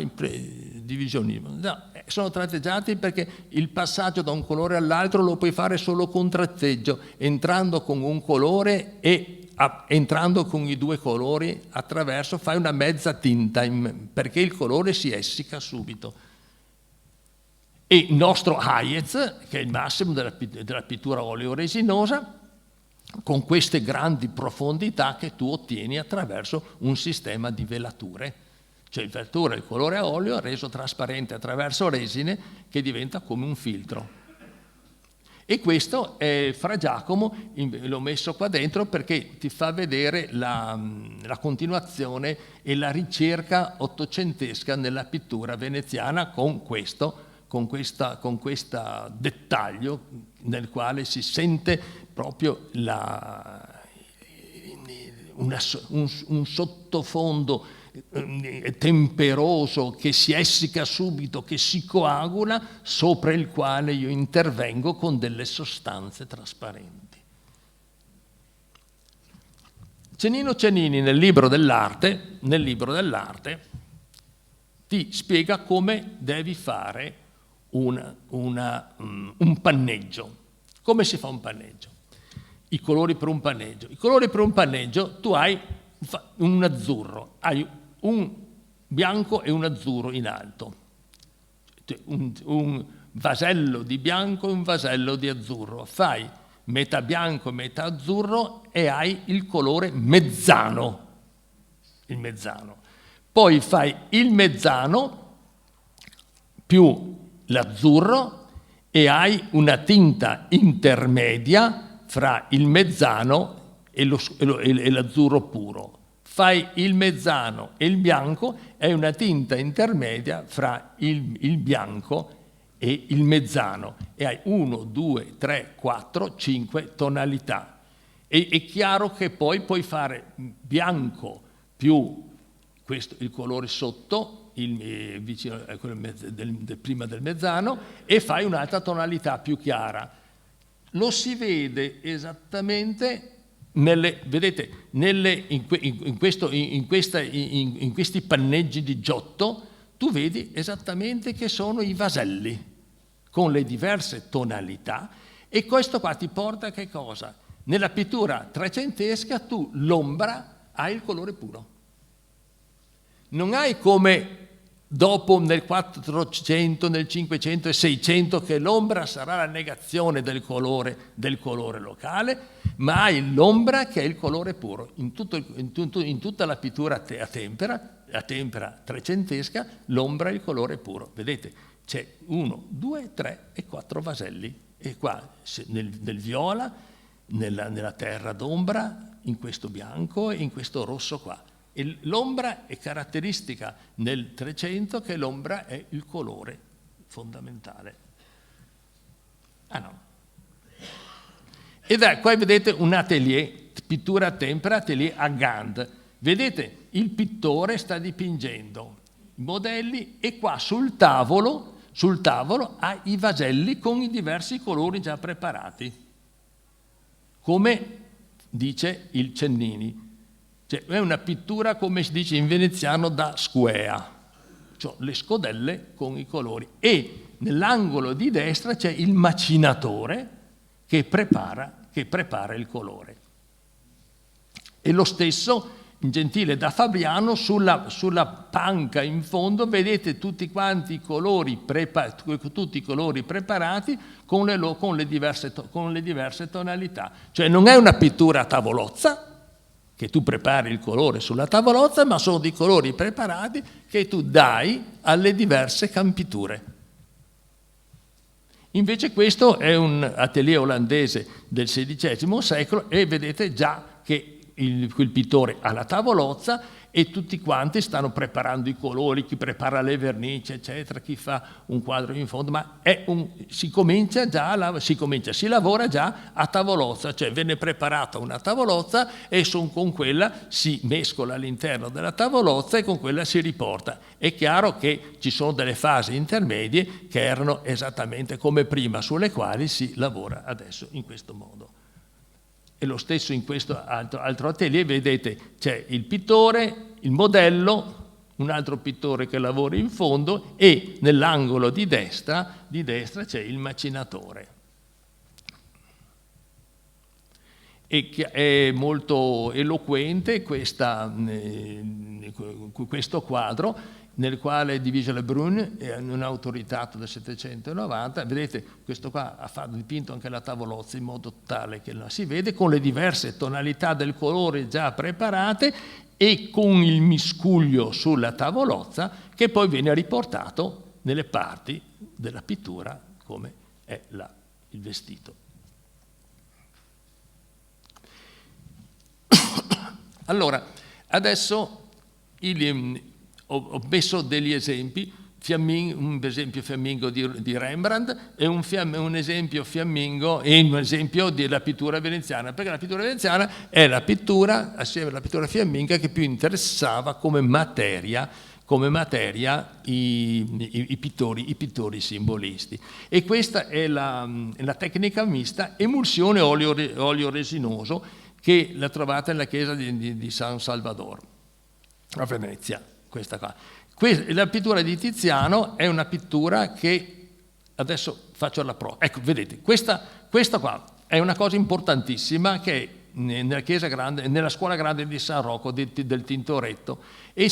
divisionismo. No, sono tratteggiati perché il passaggio da un colore all'altro lo puoi fare solo con tratteggio, entrando con un colore e entrando con i due colori attraverso, fai una mezza tinta perché il colore si essica subito. E il nostro Hayez, che è il massimo della pittura oleoresinosa, con queste grandi profondità che tu ottieni attraverso un sistema di velature. Cioè il velatore, il colore a olio, reso trasparente attraverso resine, che diventa come un filtro. E questo è Fra Giacomo, l'ho messo qua dentro perché ti fa vedere la continuazione e la ricerca ottocentesca nella pittura veneziana con questo dettaglio nel quale si sente proprio un sottofondo temperoso che si essica subito, che si coagula, sopra il quale io intervengo con delle sostanze trasparenti. Cennino Cennini nel libro dell'arte ti spiega come devi fare un panneggio. Come si fa un panneggio? I colori per un panneggio. I colori per un panneggio, tu hai un azzurro, hai un bianco e un azzurro in alto. Un vasello di bianco e un vasello di azzurro. Fai metà bianco e metà azzurro e hai il colore mezzano. Il mezzano. Poi fai il mezzano più l'azzurro e hai una tinta intermedia fra il mezzano e l'azzurro puro. Fai il mezzano e il bianco e una tinta intermedia fra il bianco e il mezzano e hai 1, 2, 3, 4, 5 tonalità. E è chiaro che poi puoi fare bianco più il colore sotto, vicino a quello prima del mezzano, e fai un'altra tonalità più chiara. Lo si vede esattamente in questi panneggi di Giotto, tu vedi esattamente che sono i vaselli con le diverse tonalità, e questo qua ti porta a che cosa? Nella pittura trecentesca tu l'ombra hai il colore puro. Non hai come dopo nel 400, nel 500 e 600 che l'ombra sarà la negazione del colore locale, ma hai l'ombra che è il colore puro. In tutta la pittura a tempera trecentesca, l'ombra è il colore puro. Vedete, c'è 1, 2, 3 e 4 vaselli. E qua nel viola, nella terra d'ombra, in questo bianco e in questo rosso qua. E l'ombra è caratteristica nel 300 che l'ombra è il colore fondamentale. E qua vedete un atelier, pittura a tempera, atelier a Gand. Vedete, il pittore sta dipingendo i modelli e qua sul tavolo ha i vaselli con i diversi colori già preparati, come dice il Cennini. Cioè, è una pittura, come si dice in veneziano, da squea, cioè le scodelle con i colori. E nell'angolo di destra c'è il macinatore che prepara il colore. E lo stesso in Gentile da Fabriano, sulla panca in fondo vedete tutti quanti i colori preparati con le diverse tonalità. Cioè non è una pittura a tavolozza, che tu prepari il colore sulla tavolozza, ma sono dei colori preparati che tu dai alle diverse campiture. Invece questo è un atelier olandese del XVI secolo e vedete già che quel pittore ha la tavolozza e tutti quanti stanno preparando i colori, chi prepara le vernici, eccetera, chi fa un quadro in fondo, ma si lavora già a tavolozza, cioè viene preparata una tavolozza e con quella si mescola all'interno della tavolozza e con quella si riporta. È chiaro che ci sono delle fasi intermedie che erano esattamente come prima, sulle quali si lavora adesso in questo modo. E lo stesso in questo altro atelier, vedete, c'è il pittore, il modello, un altro pittore che lavora in fondo e nell'angolo di destra c'è il macinatore. E che è molto eloquente questo quadro, nel quale Divige Lebrun è un'autorità del 790, vedete questo qua ha dipinto anche la tavolozza in modo tale che la si vede con le diverse tonalità del colore già preparate e con il miscuglio sulla tavolozza che poi viene riportato nelle parti della pittura come è il vestito. Allora, adesso ho messo degli esempi, un esempio fiammingo di Rembrandt e un esempio fiammingo e un esempio della pittura veneziana, perché la pittura veneziana è la pittura, assieme alla pittura fiamminga, che più interessava come materia i pittori simbolisti. E questa è la tecnica mista emulsione olio resinoso, che la trovate nella chiesa di San Salvador a Venezia. Questa qua. La pittura di Tiziano è una pittura che adesso faccio la prova. Ecco, vedete, questa qua è una cosa importantissima che è nella chiesa grande, nella scuola grande di San Rocco del Tintoretto, e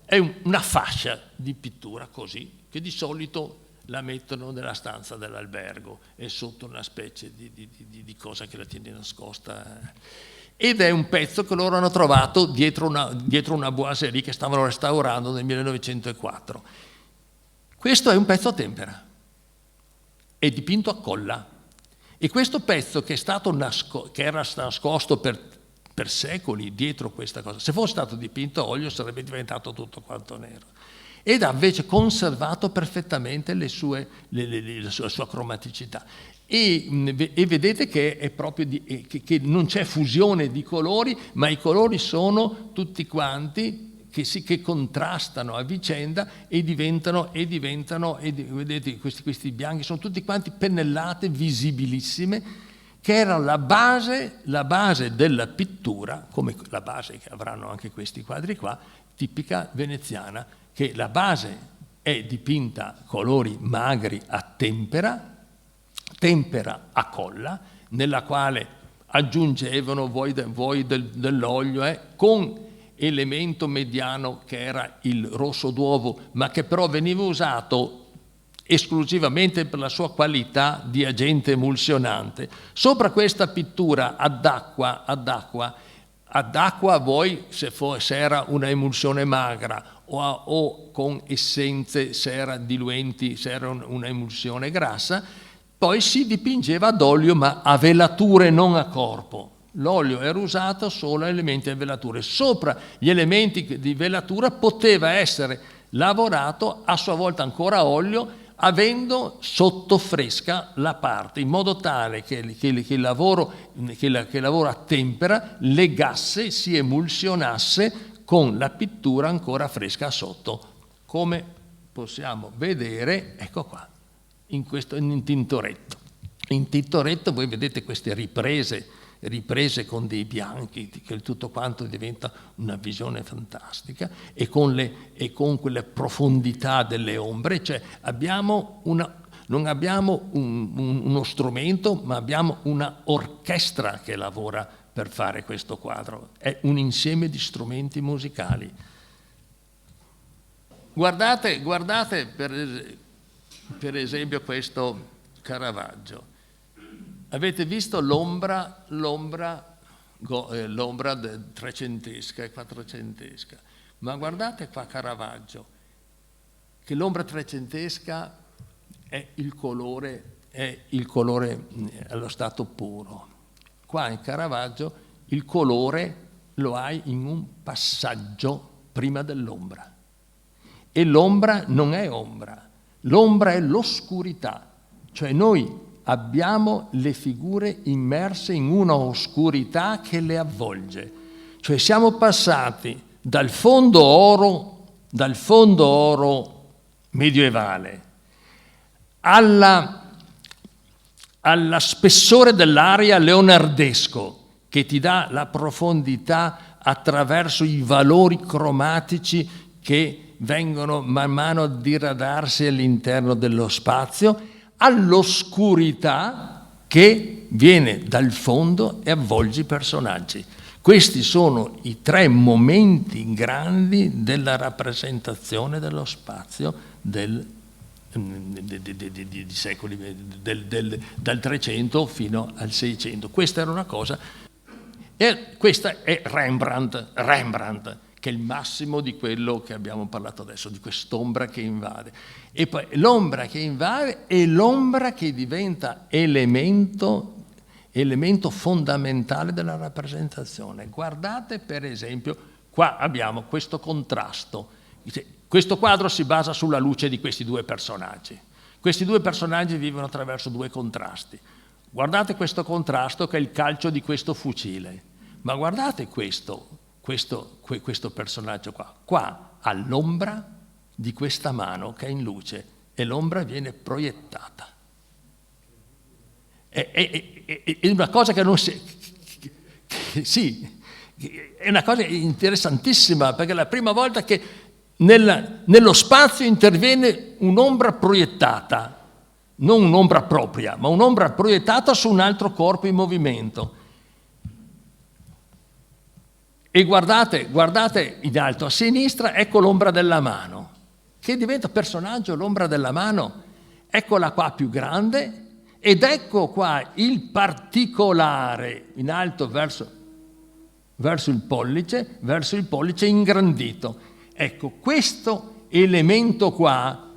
è una fascia di pittura così, che di solito la mettono nella stanza dell'albergo e sotto una specie di cosa che la tiene nascosta. Ed è un pezzo che loro hanno trovato dietro una boiserie che stavano restaurando nel 1904. Questo è un pezzo a tempera, è dipinto a colla, e questo pezzo che era nascosto per secoli dietro questa cosa, se fosse stato dipinto a olio sarebbe diventato tutto quanto nero, ed ha invece conservato perfettamente la sua cromaticità. E vedete che è proprio che non c'è fusione di colori, ma i colori sono tutti quanti che contrastano a vicenda e diventano vedete questi bianchi sono tutti quanti pennellate visibilissime, che era la base della pittura, come la base che avranno anche questi quadri qua, tipica veneziana, che la base è dipinta colori magri a tempera a colla, nella quale aggiungevano voi dell'olio con elemento mediano che era il rosso d'uovo, ma che però veniva usato esclusivamente per la sua qualità di agente emulsionante. Sopra questa pittura ad acqua voi, se era una emulsione magra o con essenze, se era diluenti, se era una emulsione grassa, poi si dipingeva ad olio ma a velature, non a corpo. L'olio era usato solo a elementi a velature. Sopra gli elementi di velatura poteva essere lavorato a sua volta ancora a olio, avendo sotto fresca la parte, in modo tale che il lavoro a tempera legasse, si emulsionasse con la pittura ancora fresca sotto, come possiamo vedere, ecco qua, in Tintoretto. In Tintoretto voi vedete queste riprese con dei bianchi, che tutto quanto diventa una visione fantastica, e con quelle profondità delle ombre, cioè non abbiamo uno strumento, ma abbiamo una orchestra che lavora per fare questo quadro, è un insieme di strumenti musicali. Guardate per esempio questo Caravaggio. Avete visto l'ombra trecentesca e quattrocentesca, ma guardate qua Caravaggio, che l'ombra trecentesca è il colore allo stato puro. Qua in Caravaggio il colore lo hai in un passaggio prima dell'ombra. E l'ombra non è ombra, l'ombra è l'oscurità. Cioè noi abbiamo le figure immerse in una oscurità che le avvolge. Cioè siamo passati dal fondo oro medievale alla spessore dell'aria leonardesco, che ti dà la profondità attraverso i valori cromatici che vengono man mano a diradarsi all'interno dello spazio, all'oscurità che viene dal fondo e avvolge i personaggi. Questi sono i tre momenti grandi della rappresentazione dello spazio di secoli, dal 300 fino al 600. Questa era una cosa, e questa è Rembrandt, che è il massimo di quello che abbiamo parlato adesso, di quest'ombra che invade. E poi l'ombra che invade è l'ombra che diventa elemento fondamentale della rappresentazione. Guardate per esempio, qua abbiamo questo contrasto. Questo quadro si basa sulla luce di questi due personaggi. Questi due personaggi vivono attraverso due contrasti. Guardate questo contrasto che è il calcio di questo fucile, ma guardate questo personaggio qua. Qua ha l'ombra di questa mano che è in luce e l'ombra viene proiettata. È una cosa che non si... Sì, è una cosa interessantissima, perché è la prima volta che nello spazio interviene un'ombra proiettata, non un'ombra propria, ma un'ombra proiettata su un altro corpo in movimento. E guardate in alto a sinistra, ecco l'ombra della mano, che diventa personaggio, l'ombra della mano. Eccola qua più grande, ed ecco qua il particolare in alto verso il pollice ingrandito. Ecco, questo elemento qua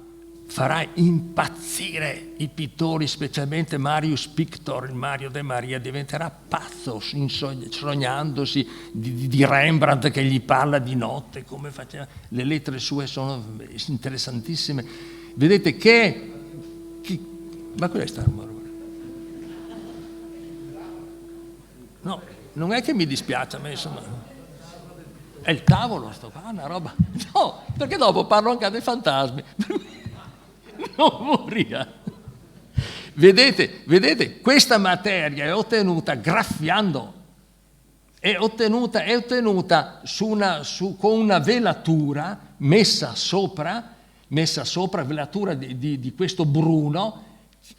farà impazzire i pittori, specialmente Marius Pictor, il Mario de Maria, diventerà pazzo sognandosi di Rembrandt che gli parla di notte, come faceva. Le lettere sue sono interessantissime. Vedete ma qual è sta rumore? No, non è che mi dispiace, ma insomma... È il tavolo, sto qua, una roba... No, perché dopo parlo anche dei fantasmi. Non morirà. Vedete, questa materia è ottenuta graffiando, è ottenuta con una velatura messa sopra, velatura di questo bruno.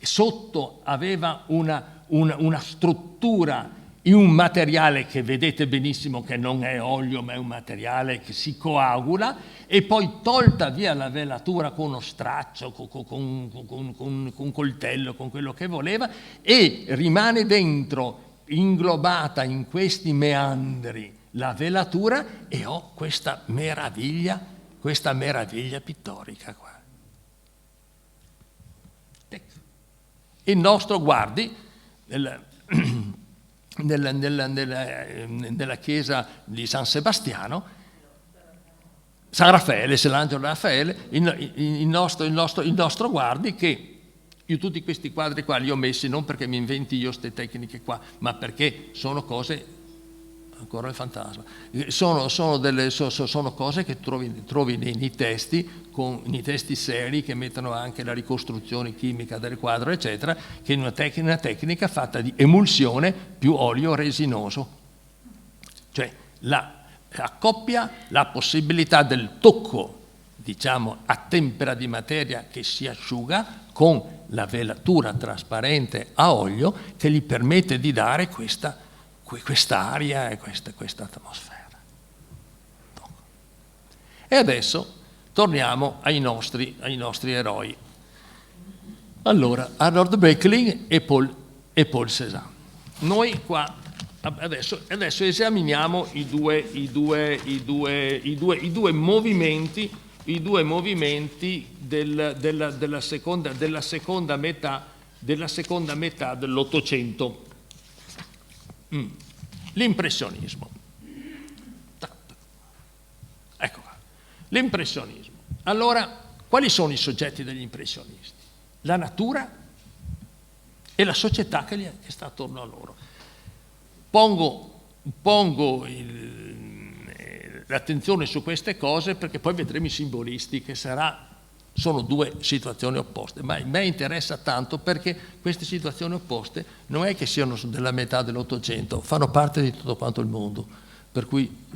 Sotto aveva una struttura in un materiale che vedete benissimo che non è olio, ma è un materiale che si coagula, e poi tolta via la velatura con uno straccio, con un coltello, con quello che voleva, e rimane dentro, inglobata in questi meandri, la velatura, e ho questa meraviglia pittorica qua. Il nostro, guardi, nella chiesa di San Sebastiano, San Raffaele, se l'angelo Raffaele, il nostro guardi, che io tutti questi quadri qua li ho messi non perché mi inventi io queste tecniche qua, ma perché sono cose, ancora il fantasma, sono cose che trovi nei testi seri, che mettono anche la ricostruzione chimica del quadro, eccetera, che è una tecnica fatta di emulsione più olio resinoso. Cioè accoppia la possibilità del tocco, diciamo, a tempera di materia che si asciuga con la velatura trasparente a olio, che gli permette di dare quest'aria e questa atmosfera. E adesso torniamo ai nostri eroi. Allora, Arnold Böcklin e Paul Cézanne. Noi qua adesso esaminiamo i due movimenti della seconda metà dell'Ottocento. L'impressionismo. L'impressionismo. Allora, quali sono i soggetti degli impressionisti? La natura e la società che sta attorno a loro. Pongo l'attenzione su queste cose perché poi vedremo i simbolisti che sono due situazioni opposte, ma a me interessa tanto perché queste situazioni opposte non è che siano della metà dell'Ottocento, fanno parte di tutto quanto il mondo, per cui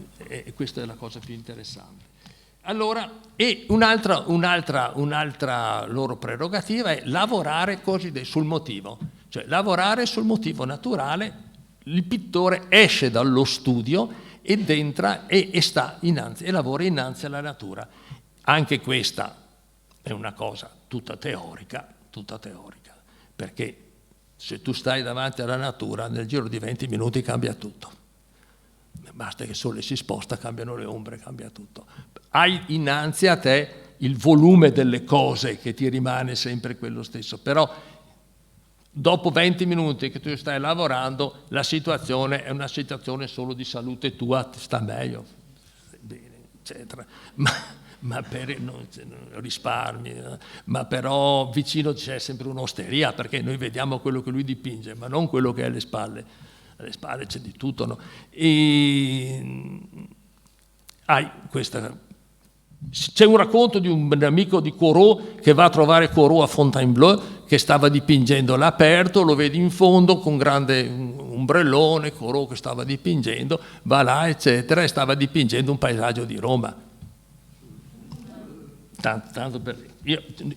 questa è la cosa più interessante. Allora, e un'altra loro prerogativa è lavorare sul motivo, cioè lavorare sul motivo naturale. Il pittore esce dallo studio ed entra e sta innanzi e lavora innanzi alla natura. Anche questa è una cosa tutta teorica, perché se tu stai davanti alla natura nel giro di 20 minuti cambia tutto. Basta che il sole si sposta, cambiano le ombre, cambia tutto. Hai innanzi a te il volume delle cose che ti rimane sempre quello stesso, però dopo 20 minuti che tu stai lavorando, la situazione è una situazione solo di salute tua, ti sta meglio, bene, eccetera. Ma per non risparmi, ma però vicino c'è sempre un'osteria, perché noi vediamo quello che lui dipinge, ma non quello che è alle spalle. Alle spalle c'è di tutto, no? E c'è un racconto di un amico di Corot che va a trovare Corot a Fontainebleau, che stava dipingendo all'aperto, lo vedi in fondo con grande ombrellone, Corot che stava dipingendo, va là, eccetera, e stava dipingendo un paesaggio di Roma. Tanto per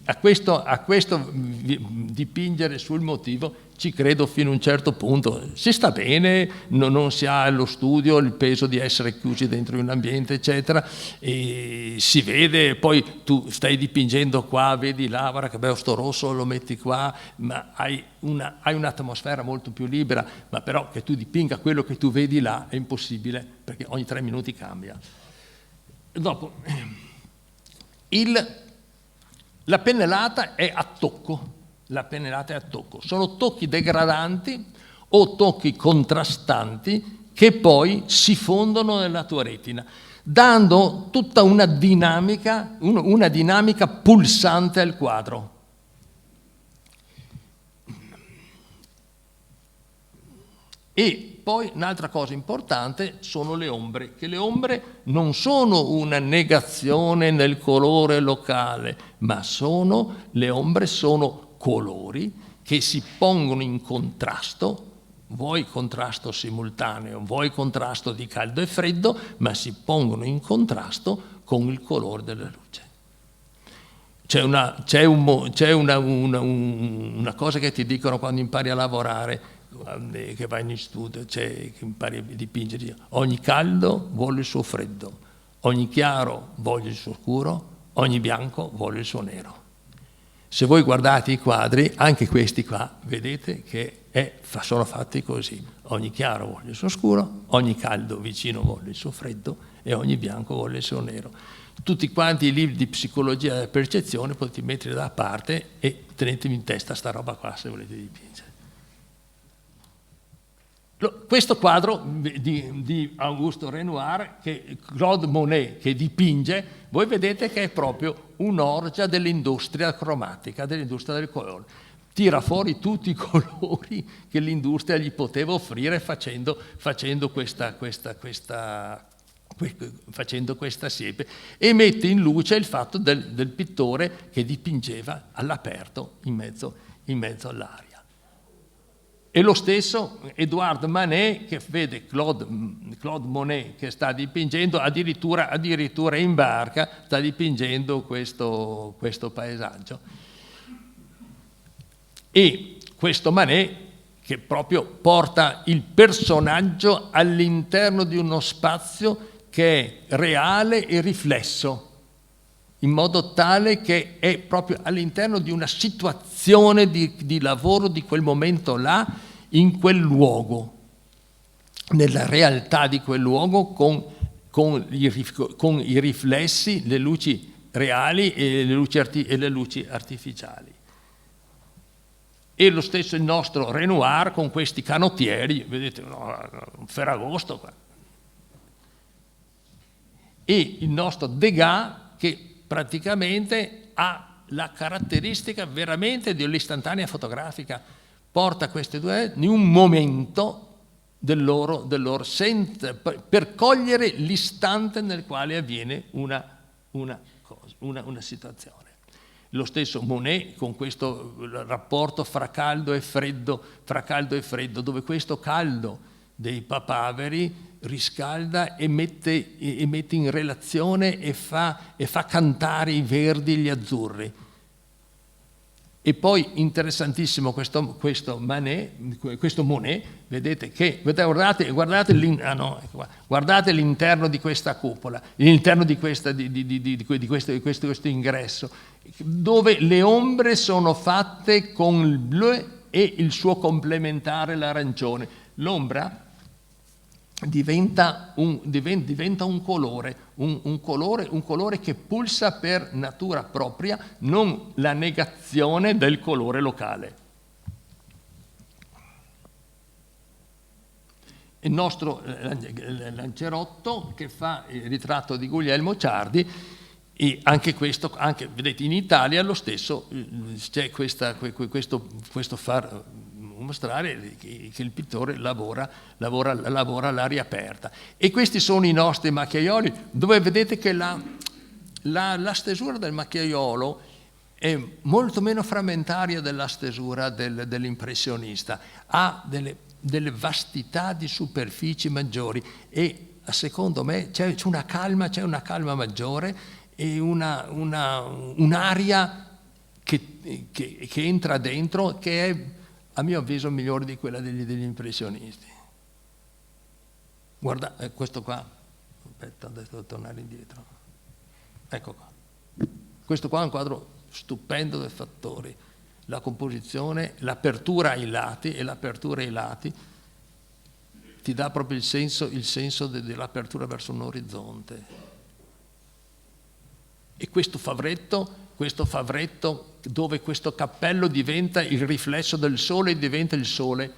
a questo dipingere sul motivo ci credo fino a un certo punto. Si sta bene, non si ha allo studio il peso di essere chiusi dentro un ambiente, eccetera, e si vede, poi tu stai dipingendo qua, vedi là, guarda che bello sto rosso, lo metti qua, ma hai un'atmosfera molto più libera, ma però che tu dipinga quello che tu vedi là è impossibile, perché ogni 3 minuti cambia. Dopo, la pennellata è a tocco. Sono tocchi degradanti o tocchi contrastanti che poi si fondono nella tua retina, dando tutta una dinamica pulsante al quadro. E poi un'altra cosa importante sono le ombre, che le ombre non sono una negazione nel colore locale, ma le ombre sono colori che si pongono in contrasto, vuoi contrasto simultaneo, vuoi contrasto di caldo e freddo, ma si pongono in contrasto con il colore della luce. C'è una cosa che ti dicono quando impari a lavorare, che vai in studio, che impari a dipingere: ogni caldo vuole il suo freddo, ogni chiaro vuole il suo scuro, ogni bianco vuole il suo nero. Se voi guardate i quadri, anche questi qua, vedete che sono fatti così: ogni chiaro vuole il suo scuro, ogni caldo vicino vuole il suo freddo e ogni bianco vuole il suo nero. Tutti quanti i libri di psicologia della percezione potete mettere da parte e tenetevi in testa sta roba qua se volete dipingere. Questo quadro di Auguste Renoir, che Claude Monet che dipinge, voi vedete che è proprio un'orgia dell'industria cromatica, dell'industria del colore. Tira fuori tutti i colori che l'industria gli poteva offrire facendo questa siepe, e mette in luce il fatto del pittore che dipingeva all'aperto in mezzo all'aria. E lo stesso Edouard Manet, che vede Claude Monet che sta dipingendo, addirittura in barca sta dipingendo questo paesaggio. E questo Manet che proprio porta il personaggio all'interno di uno spazio che è reale e riflesso, in modo tale che è proprio all'interno di una situazione di lavoro di quel momento là, in quel luogo, nella realtà di quel luogo, con i riflessi, le luci reali e le luci artificiali. E lo stesso il nostro Renoir con questi canottieri, vedete, un Ferragosto qua. E il nostro Degas che praticamente ha la caratteristica veramente dell'istantanea fotografica, porta queste due in un momento del loro per cogliere l'istante nel quale avviene una situazione. Lo stesso Monet con questo rapporto fra caldo e freddo, dove questo caldo dei papaveri riscalda e mette in relazione e fa cantare i verdi e gli azzurri. E poi interessantissimo questo Monet, vedete che guardate l'interno di questa cupola, l'interno di questo ingresso, dove le ombre sono fatte con il blu e il suo complementare l'arancione. L'ombra diventa un colore che pulsa per natura propria, non la negazione del colore locale. Il nostro Lancerotto, che fa il ritratto di Guglielmo Ciardi, e anche questo, vedete, in Italia lo stesso, c'è questo far mostrare che il pittore lavora all'aria aperta. E questi sono i nostri macchiaioli, dove vedete che la stesura del macchiaiolo è molto meno frammentaria della stesura dell'impressionista, ha delle vastità di superfici maggiori e secondo me c'è una calma maggiore e un'aria che entra dentro, che è a mio avviso migliore di quella degli impressionisti. Guarda, questo qua, aspetta, adesso devo tornare indietro. Ecco qua. Questo qua è un quadro stupendo del Fattori. La composizione, l'apertura ai lati ti dà proprio il senso dell'apertura verso un orizzonte. E questo favretto dove questo cappello diventa il riflesso del sole e diventa il sole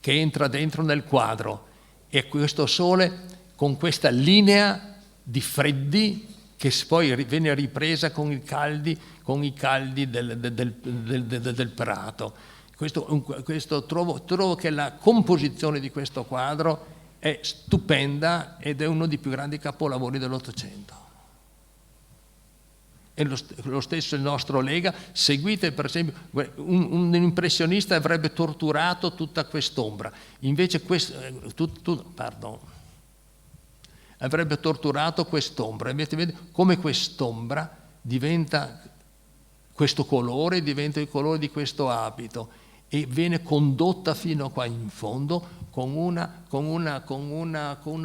che entra dentro nel quadro, e questo sole con questa linea di freddi che poi viene ripresa con i caldi del prato. Trovo che la composizione di questo quadro è stupenda ed è uno dei più grandi capolavori dell'Ottocento. E lo stesso il nostro Lega. Seguite per esempio, un impressionista avrebbe torturato tutta quest'ombra, invece avrebbe torturato quest'ombra, invece vedete come quest'ombra diventa questo colore, diventa il colore di questo abito e viene condotta fino a qua in fondo con una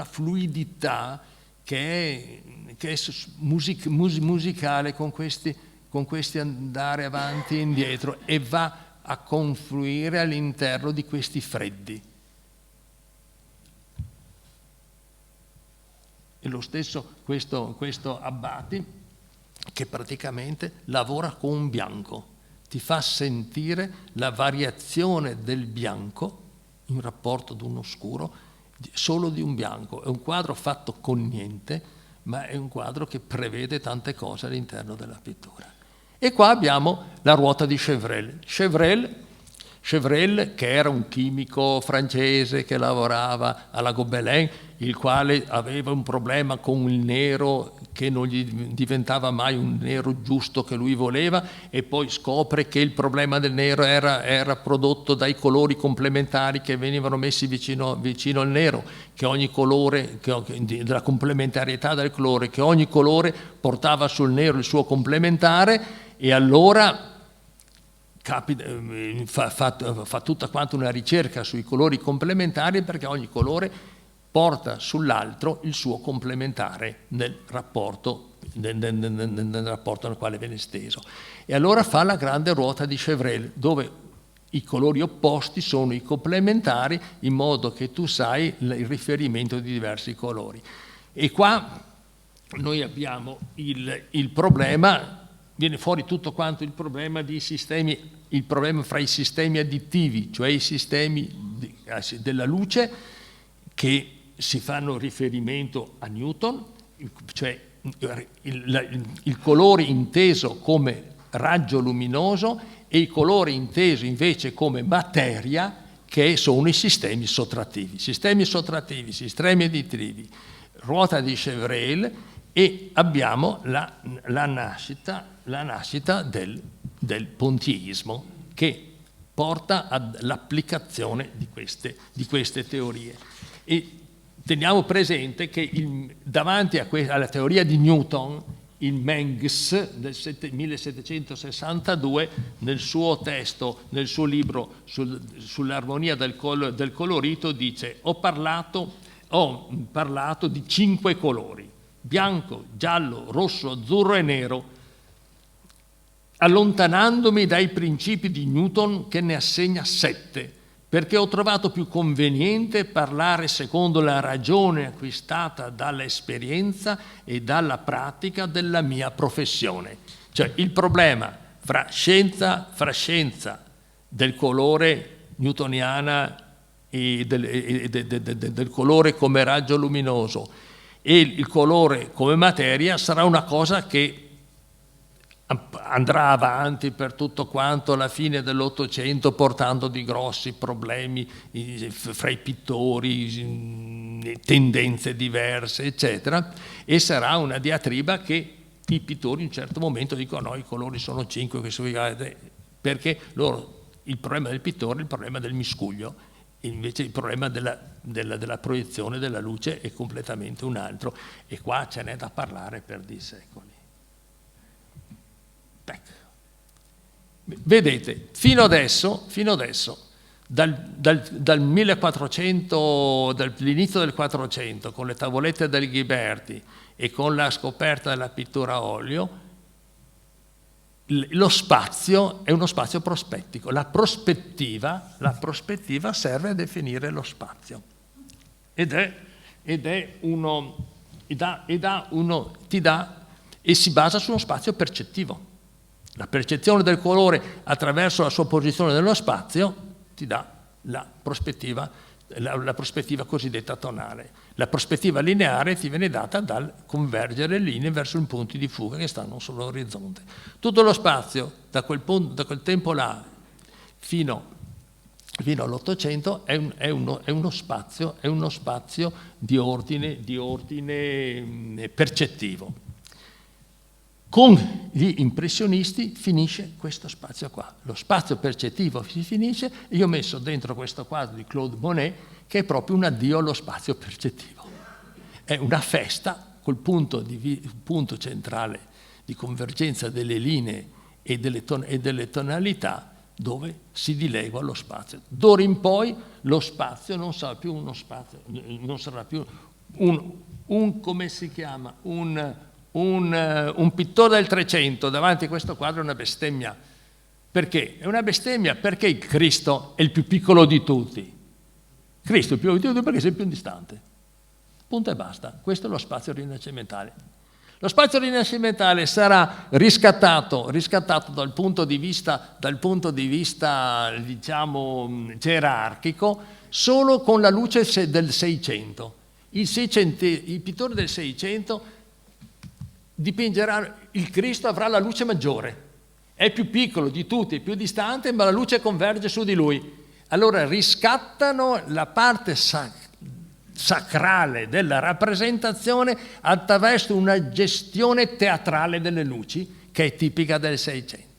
fluidità che è musicale, con questi andare avanti e indietro, e va a confluire all'interno di questi freddi. E lo stesso questo Abbati, che praticamente lavora con un bianco, ti fa sentire la variazione del bianco in rapporto ad uno scuro, solo di un bianco. È un quadro fatto con niente, ma è un quadro che prevede tante cose all'interno della pittura. E qua abbiamo la ruota di Chevreul, che era un chimico francese che lavorava alla Gobelin, il quale aveva un problema con il nero, che non gli diventava mai un nero giusto che lui voleva, e poi scopre che il problema del nero era prodotto dai colori complementari che venivano messi vicino al nero, che ogni colore, della complementarietà del colore, che ogni colore portava sul nero il suo complementare, e allora fa tutta quanta una ricerca sui colori complementari, perché ogni colore porta sull'altro il suo complementare nel rapporto nel quale viene steso. E allora fa la grande ruota di Chevreul, dove i colori opposti sono i complementari, in modo che tu sai il riferimento di diversi colori. E qua noi abbiamo il problema, viene fuori tutto quanto il problema fra i sistemi additivi, cioè i sistemi della luce che si fanno riferimento a Newton, cioè il colore inteso come raggio luminoso e il colore inteso invece come materia, che sono i sistemi sottrattivi. Sistemi sottrattivi, sistemi additivi, ruota di Chevreul, e abbiamo la nascita del pontiismo, che porta all'applicazione di queste teorie. E teniamo presente che davanti alla teoria di Newton, il Mengs del 1762, nel suo testo, nel suo libro sull'armonia del colorito, dice: ho parlato di 5 colori: bianco, giallo, rosso, azzurro e nero, allontanandomi dai principi di Newton che ne assegna 7, perché ho trovato più conveniente parlare secondo la ragione acquistata dall'esperienza e dalla pratica della mia professione. Cioè il problema fra scienza del colore newtoniana e del colore come raggio luminoso e il colore come materia sarà una cosa che andrà avanti per tutto quanto la fine dell'Ottocento, portando di grossi problemi fra i pittori, tendenze diverse, eccetera, e sarà una diatriba che i pittori in un certo momento dicono: no, i colori sono 5, perché il problema del pittore è il problema del miscuglio, e invece il problema della proiezione della luce è completamente un altro, e qua ce n'è da parlare per dei secoli. Vedete, fino adesso dall'inizio del 400, con le tavolette del Ghiberti e con la scoperta della pittura a olio, lo spazio è uno spazio prospettico. La prospettiva serve a definire lo spazio e si basa su uno spazio percettivo. La percezione del colore attraverso la sua posizione nello spazio ti dà la prospettiva cosiddetta tonale. La prospettiva lineare ti viene data dal convergere le linee verso i punti di fuga che stanno sull'orizzonte. Tutto lo spazio, da quel tempo là fino all'Ottocento, è uno spazio di ordine percettivo. Con gli impressionisti finisce questo spazio qua, lo spazio percettivo si finisce. Io ho messo dentro questo quadro di Claude Monet che è proprio un addio allo spazio percettivo. È una festa col punto centrale di convergenza delle linee e delle tonalità, dove si dilegua lo spazio. D'ora in poi lo spazio non sarà più uno spazio, non sarà più come si chiama, un pittore del 300 davanti a questo quadro è una bestemmia. Perché? È una bestemmia perché il Cristo è il più piccolo di tutti. Cristo è il più piccolo di tutti perché sei più distante. Punto e basta. Questo è lo spazio rinascimentale. Lo spazio rinascimentale sarà riscattato dal punto di vista diciamo gerarchico solo con la luce del 600. Il pittore del 600 dipingerà il Cristo, avrà la luce maggiore, è più piccolo di tutti, è più distante, ma la luce converge su di lui. Allora riscattano la parte sacrale della rappresentazione attraverso una gestione teatrale delle luci che è tipica del 600.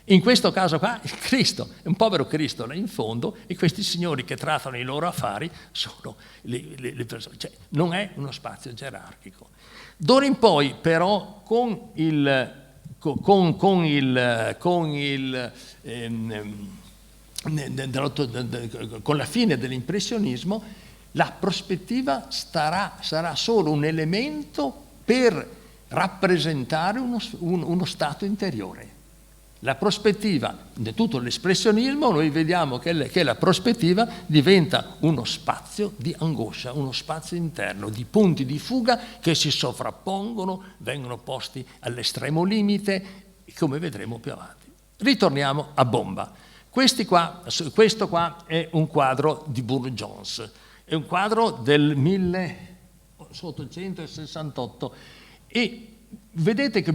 In questo caso qua il Cristo è un povero Cristo là in fondo, e questi signori che trattano i loro affari sono le persone, cioè non è uno spazio gerarchico. D'ora in poi però con la fine dell'impressionismo la prospettiva sarà solo un elemento per rappresentare uno stato interiore. La prospettiva, di tutto l'espressionismo, noi vediamo che la prospettiva diventa uno spazio di angoscia, uno spazio interno, di punti di fuga che si sovrappongono, vengono posti all'estremo limite, come vedremo più avanti. Ritorniamo a bomba. Questo qua è un quadro di Burne-Jones, è un quadro del sotto il 168, e vedete che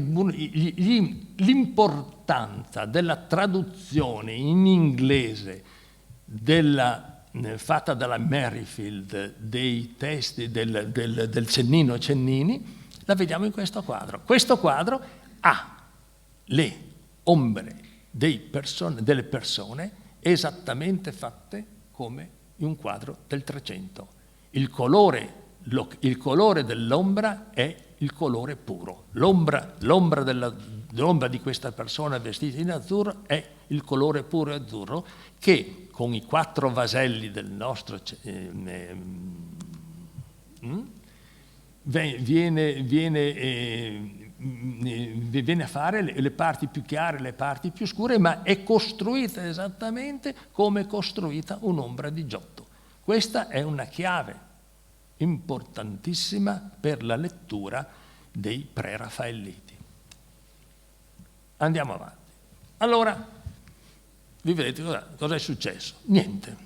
l'importanza della traduzione in inglese fatta dalla Merrifield dei testi del Cennino Cennini la vediamo in questo quadro. Questo quadro ha le ombre delle persone esattamente fatte come in un quadro del 300. Il colore dell'ombra è il colore puro. L'ombra di questa persona vestita in azzurro è il colore puro e azzurro che con i 4 vaselli del nostro viene a fare le parti più chiare, le parti più scure, ma è costruita esattamente come è costruita un'ombra di Giotto. Questa è una chiave importantissima per la lettura dei pre-raffaelliti. Andiamo avanti. Allora, vi vedete cosa è successo? Niente.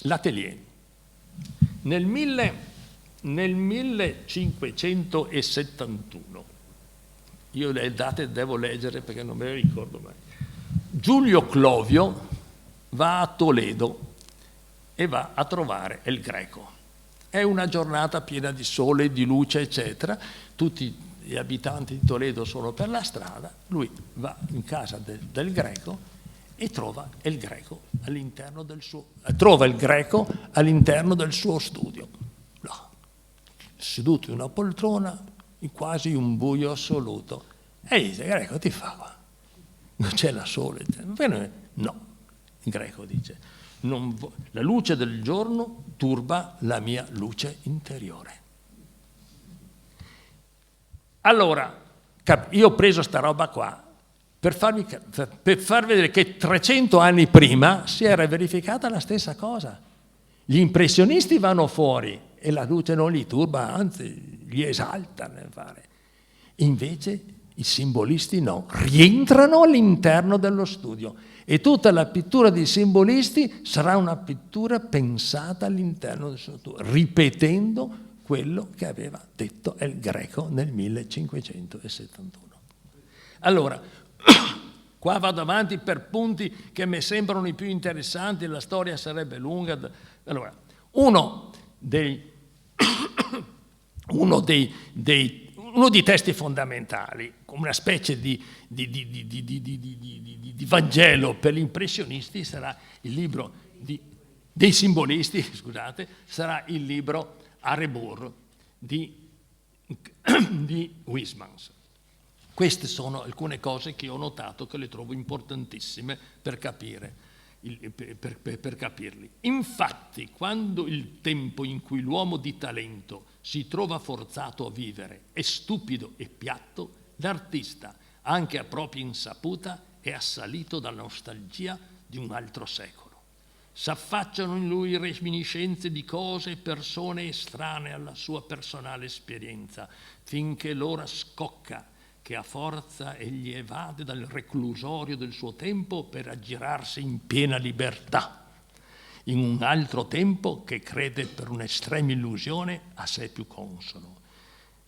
L'atelier. Nel 1571, io le date devo leggere perché non me le ricordo mai, Giulio Clovio va a Toledo e va a trovare El Greco. È una giornata piena di sole, di luce, eccetera. Tutti gli abitanti di Toledo sono per la strada. Lui va in casa del Greco e trova il Greco all'interno del suo studio. No. Seduto in una poltrona, in quasi un buio assoluto. E dice: Greco, ti fa qua? Non c'è la sole? No. Il Greco dice: la luce del giorno turba la mia luce interiore. Allora, io ho preso sta roba qua per far vedere che 300 anni prima si era verificata la stessa cosa. Gli impressionisti vanno fuori e la luce non li turba, anzi li esalta nel fare. Invece i simbolisti no, rientrano all'interno dello studio. E tutta la pittura dei simbolisti sarà una pittura pensata all'interno del suo studio, ripetendo quello che aveva detto El Greco nel 1571. Allora, qua vado avanti per punti che mi sembrano i più interessanti, la storia sarebbe lunga. Allora, uno dei testi fondamentali, come una specie di Vangelo per gli impressionisti, sarà il libro dei simbolisti, scusate, sarà il libro A Rebours di Huysmans. Queste sono alcune cose che ho notato che le trovo importantissime per capire. Per capirli. Infatti, quando il tempo in cui l'uomo di talento si trova forzato a vivere è stupido e piatto, l'artista, anche a propria insaputa, è assalito dalla nostalgia di un altro secolo. S'affacciano in lui reminiscenze di cose e persone estranee alla sua personale esperienza, finché l'ora scocca, che a forza egli evade dal reclusorio del suo tempo per aggirarsi in piena libertà, in un altro tempo che crede per un'estrema illusione a sé più consono.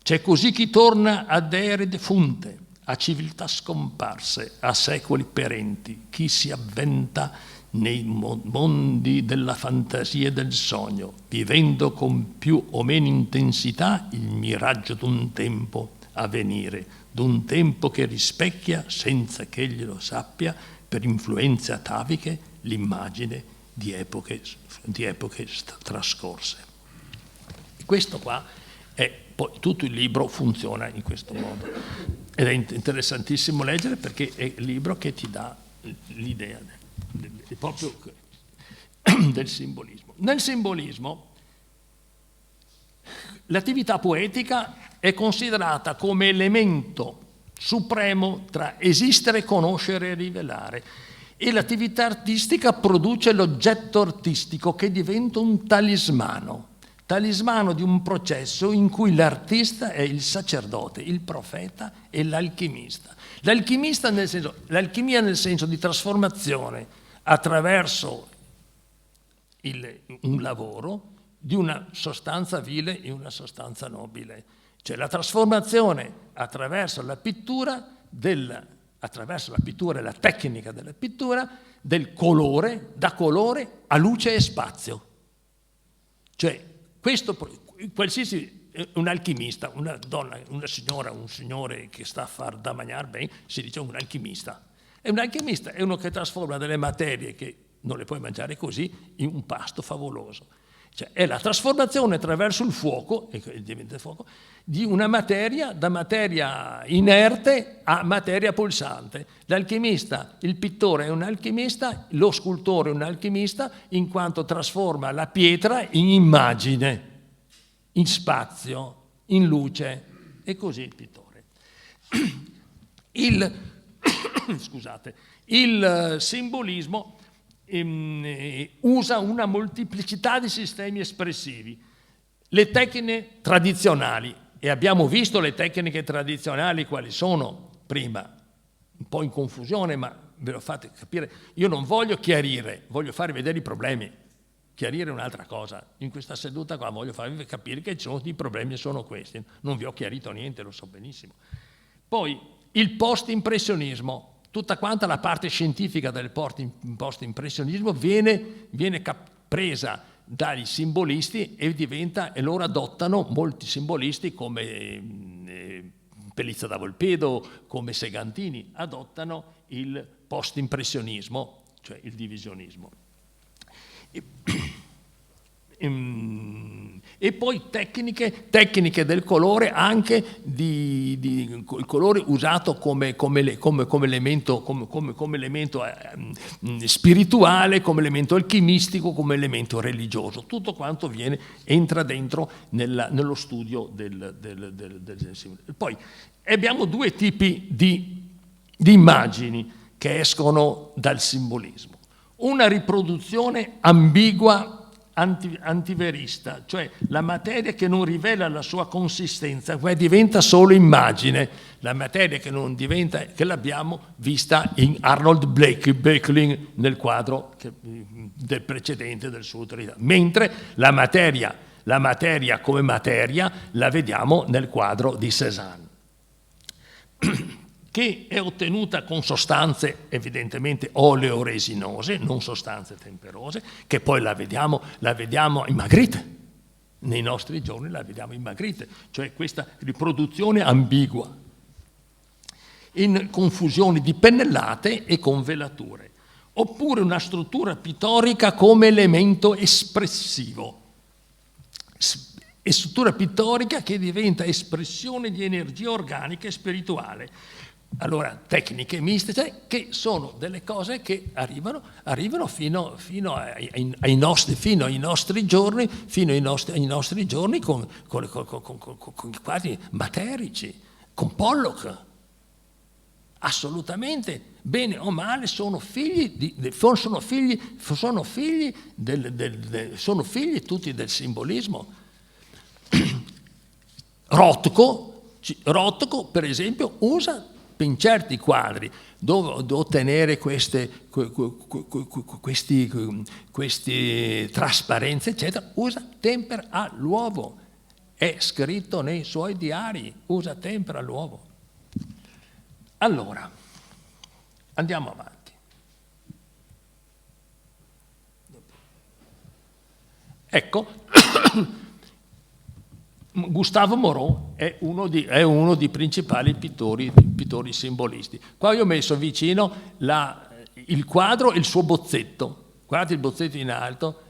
C'è così chi torna ad ere defunte, a civiltà scomparse, a secoli perenti, chi si avventa nei mondi della fantasia e del sogno, vivendo con più o meno intensità il miraggio d'un tempo a venire, d'un tempo che rispecchia, senza che egli lo sappia, per influenze ataviche, l'immagine di epoche trascorse. E questo qua poi tutto il libro funziona in questo modo. Ed è interessantissimo leggere perché è il libro che ti dà l'idea proprio del simbolismo. Nel simbolismo l'attività poetica è considerata come elemento supremo tra esistere, conoscere e rivelare, e l'attività artistica produce l'oggetto artistico che diventa un talismano di un processo in cui l'artista è il sacerdote, il profeta e l'alchimista. L'alchimia nel senso di trasformazione attraverso un lavoro di una sostanza vile in una sostanza nobile. Cioè la trasformazione attraverso la pittura e la tecnica della pittura, del colore, da colore a luce e spazio. Cioè, questo, qualsiasi, un alchimista, una donna, una signora, un signore che sta a far da mangiare bene, si dice un alchimista. E un alchimista è uno che trasforma delle materie che non le puoi mangiare così in un pasto favoloso. Cioè, è la trasformazione attraverso il fuoco, e diventa fuoco, di una materia, da materia inerte a materia pulsante. L'alchimista, il pittore è un alchimista, lo scultore è un alchimista, in quanto trasforma la pietra in immagine, in spazio, in luce, e così il pittore. Il simbolismo usa una molteplicità di sistemi espressivi. Le tecniche tradizionali, e abbiamo visto le tecniche tradizionali quali sono prima, un po' in confusione, ma ve lo fate capire. Io non voglio chiarire, voglio farvi vedere i problemi. Chiarire è un'altra cosa. In questa seduta qua voglio farvi capire che i problemi sono questi. Non vi ho chiarito niente, lo so benissimo. Poi il post-impressionismo, tutta quanta la parte scientifica del post-impressionismo viene presa dai simbolisti e loro adottano molti simbolisti come Pellizza da Volpedo, come Segantini, adottano il post-impressionismo, cioè il divisionismo. E poi tecniche del colore, anche il colore usato come elemento spirituale, come elemento alchimistico, come elemento religioso. Tutto quanto entra dentro nello studio del simbolismo. Poi abbiamo due tipi di immagini che escono dal simbolismo. Una riproduzione ambigua antiverista, cioè la materia che non rivela la sua consistenza, diventa solo immagine, la materia che l'abbiamo vista in Arnold Böcklin nel quadro del precedente del suo autorità, mentre la materia come materia la vediamo nel quadro di Cézanne, che è ottenuta con sostanze evidentemente oleoresinose, non sostanze temperose, che poi la vediamo in Magritte. Nei nostri giorni la vediamo in Magritte, cioè questa riproduzione ambigua, in confusione di pennellate e con velature, oppure una struttura pittorica come elemento espressivo. E struttura pittorica che diventa espressione di energia organica e spirituale. Allora, tecniche mistiche che sono delle cose che arrivano fino ai nostri giorni con quadri materici, con Pollock. Assolutamente, bene o male, sono figli tutti del simbolismo. Rothko, per esempio, usa in certi quadri dove ottenere queste trasparenze, eccetera, usa tempera all'uovo. È scritto nei suoi diari, usa tempera all'uovo. Allora, andiamo avanti. Ecco, Gustave Moreau è uno dei principali pittori simbolisti. Qua io ho messo vicino il quadro e il suo bozzetto. Guardate il bozzetto in alto,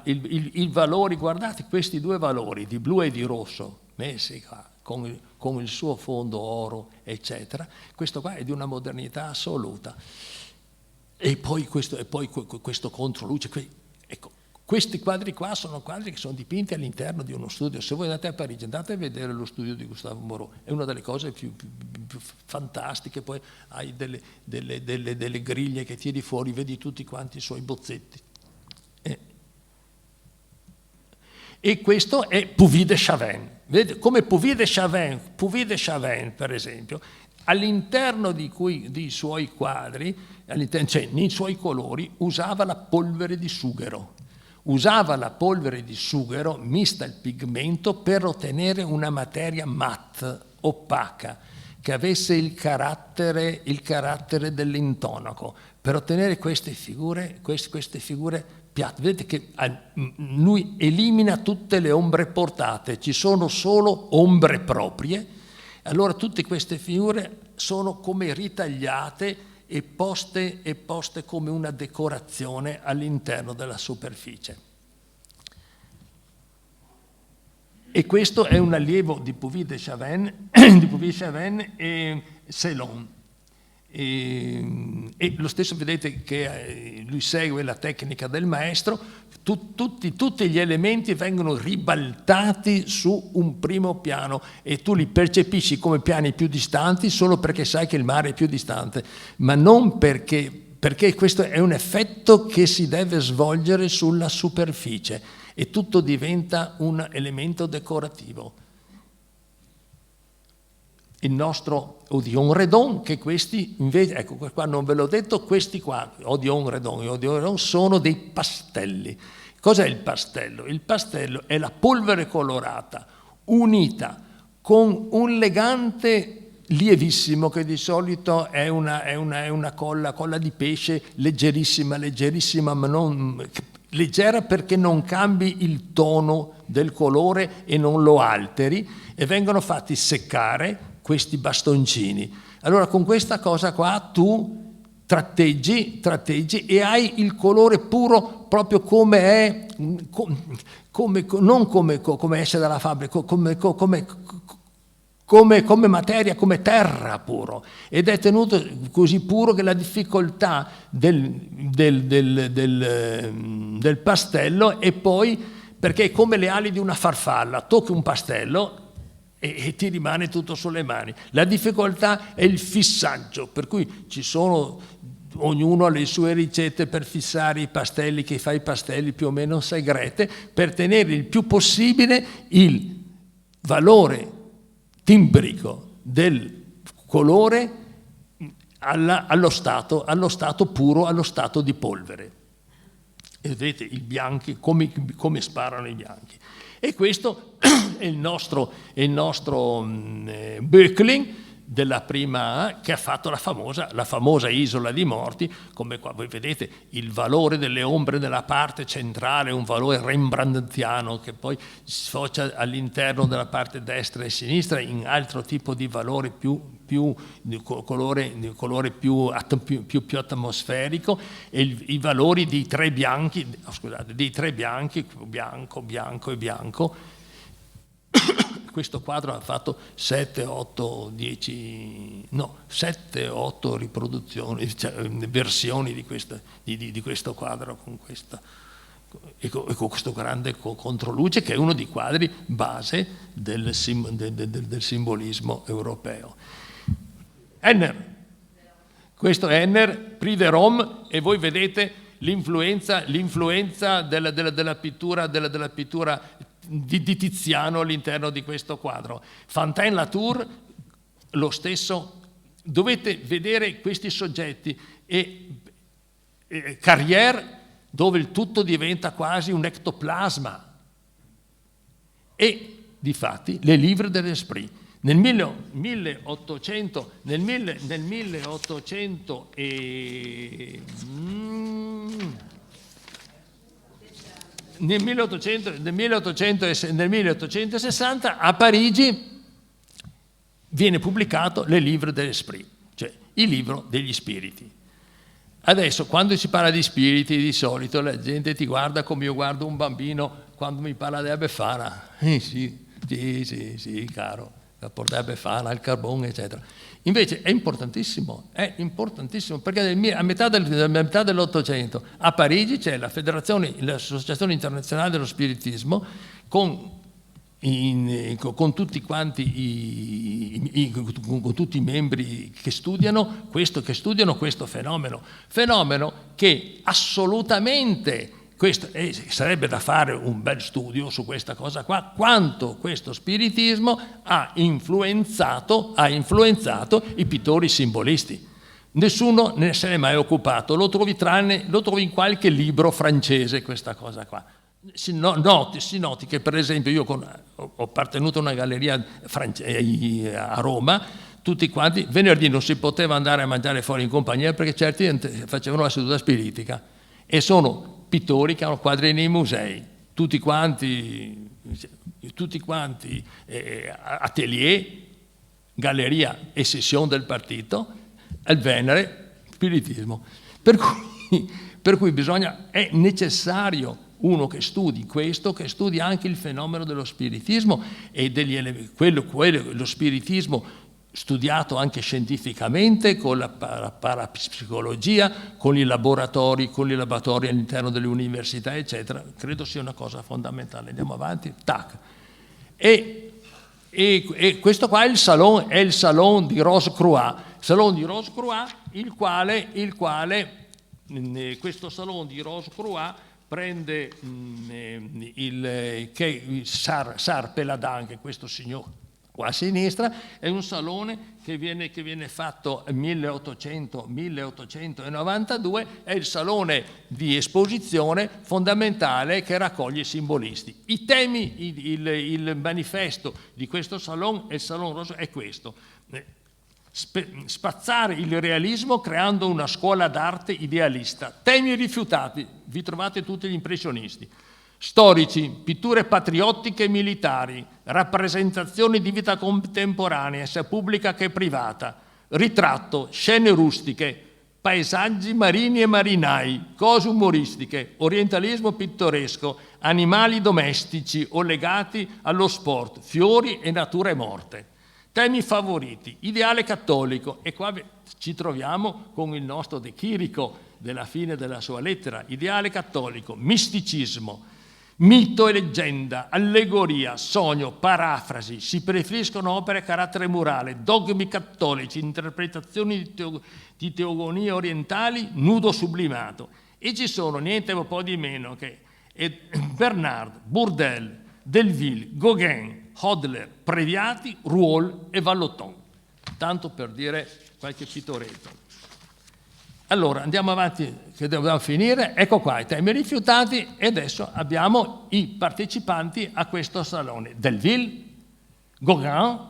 i valori, guardate questi due valori di blu e di rosso messi qua con il suo fondo oro, eccetera. Questo qua è di una modernità assoluta. E poi questo controluce. Ecco, questi quadri qua sono quadri che sono dipinti all'interno di uno studio. Se voi andate a Parigi, andate a vedere lo studio di Gustave Moreau, è una delle cose più fantastiche. Poi hai delle griglie che tieni fuori, vedi tutti quanti i suoi bozzetti. E questo è Puvis de Chavannes. Vedete come Puvis de Chavannes, per esempio, all'interno dei suoi quadri, cioè nei suoi colori, usava la polvere di sughero. Usava la polvere di sughero mista al pigmento per ottenere una materia matte, opaca, che avesse il carattere dell'intonaco, per ottenere queste figure piatte. Vedete che lui elimina tutte le ombre portate, ci sono solo ombre proprie. Allora tutte queste figure sono come ritagliate e poste come una decorazione all'interno della superficie. E questo è un allievo di Puvis de Chavannes e Ceylon. E lo stesso vedete che lui segue la tecnica del maestro, tutti gli elementi vengono ribaltati su un primo piano e tu li percepisci come piani più distanti solo perché sai che il mare è più distante, ma non perché questo è un effetto che si deve svolgere sulla superficie e tutto diventa un elemento decorativo. Il nostro Odillon Redon, che questi invece, ecco qua non ve l'ho detto, questi qua, Odillon Redon sono dei pastelli. Cos'è il pastello? Il pastello è la polvere colorata unita con un legante lievissimo, che di solito è una colla di pesce leggerissima, ma non leggera perché non cambi il tono del colore e non lo alteri, e vengono fatti seccare questi bastoncini. Allora con questa cosa qua tu tratteggi e hai il colore puro proprio come è, non come esce dalla fabbrica, come materia, come terra puro, ed è tenuto così puro che la difficoltà del pastello è poi, perché è come le ali di una farfalla, tocchi un pastello e ti rimane tutto sulle mani. La difficoltà è il fissaggio, per cui ognuno ha le sue ricette per fissare i pastelli, che fa i pastelli più o meno segrete, per tenere il più possibile il valore timbrico del colore allo stato puro, allo stato di polvere. E vedete i bianchi, come sparano i bianchi. E questo è il nostro Böckling della prima A, che ha fatto la famosa Isola di Morti. Come qua voi vedete il valore delle ombre nella parte centrale, un valore rembrandtiano che poi sfocia all'interno della parte destra e sinistra in altro tipo di valore colore più atmosferico, e i valori dei tre bianchi, bianco e bianco. Questo quadro ha fatto 7-8 riproduzioni, versioni di questo quadro con questo grande controluce, che è uno dei quadri base del simbolismo europeo. Henner, questo è Henner, Prix de Rome, e voi vedete l'influenza della pittura di Tiziano all'interno di questo quadro. Fontaine-Latour, lo stesso. Dovete vedere questi soggetti, e Carrière, dove il tutto diventa quasi un ectoplasma, e difatti les livres de l'esprit. Nel 1800 nel 1860 a Parigi viene pubblicato Les Livres de l'Esprit, cioè il libro degli spiriti. Adesso quando si parla di spiriti, di solito la gente ti guarda come io guardo un bambino quando mi parla della Befana. Sì, caro, portare Befana, il carbone, eccetera. Invece è importantissimo, perché a metà dell'Ottocento a Parigi c'è l'Associazione Internazionale dello Spiritismo con tutti con tutti i membri che studiano questo fenomeno che assolutamente sarebbe da fare un bel studio su questa cosa qua, quanto questo spiritismo ha influenzato i pittori simbolisti, Nessuno ne se n'è mai occupato, lo trovi in qualche libro francese questa cosa qua. Si noti che per esempio io ho appartenuto a una galleria a Roma, tutti quanti, venerdì non si poteva andare a mangiare fuori in compagnia perché certi facevano la seduta spiritica, e sono pittori che hanno quadri nei musei, tutti quanti atelier, galleria e sessione del partito, al Venere, spiritismo. Per cui è necessario uno che studi questo, che studi anche il fenomeno dello spiritismo e lo spiritismo studiato anche scientificamente con la parapsicologia, con i laboratori all'interno delle università, eccetera. Credo sia una cosa fondamentale. Andiamo avanti. Tac. E questo qua è il salon di Rose-Croix. Salon di Rose-Croix, il quale questo salon di Rose-Croix prende Sar Peladan, che è questo signore qua a sinistra, è un salone che viene fatto nel 1892, è il salone di esposizione fondamentale che raccoglie i simbolisti. I temi, il manifesto di questo salon, il Salon Rosso, è questo: spazzare il realismo creando una scuola d'arte idealista. Temi rifiutati, vi trovate tutti gli impressionisti. Storici, pitture patriottiche e militari, rappresentazioni di vita contemporanea, sia pubblica che privata, ritratto, scene rustiche, paesaggi marini e marinai, cose umoristiche, orientalismo pittoresco, animali domestici o legati allo sport, fiori e nature morte. Temi favoriti, ideale cattolico, e qua ci troviamo con il nostro De Chirico della fine della sua lettera, ideale cattolico, misticismo, mito e leggenda, allegoria, sogno, parafrasi, si preferiscono opere a carattere morale, dogmi cattolici, interpretazioni di teogonie orientali, nudo sublimato. E ci sono niente un po' di meno che Bernard, Bourdelle, Delville, Gauguin, Hodler, Previati, Rouault e Vallotton. Tanto per dire qualche pittoretto. Allora, andiamo avanti, che dobbiamo finire. Ecco qua i temi rifiutati, e adesso abbiamo i partecipanti a questo salone. Delville, Gauguin,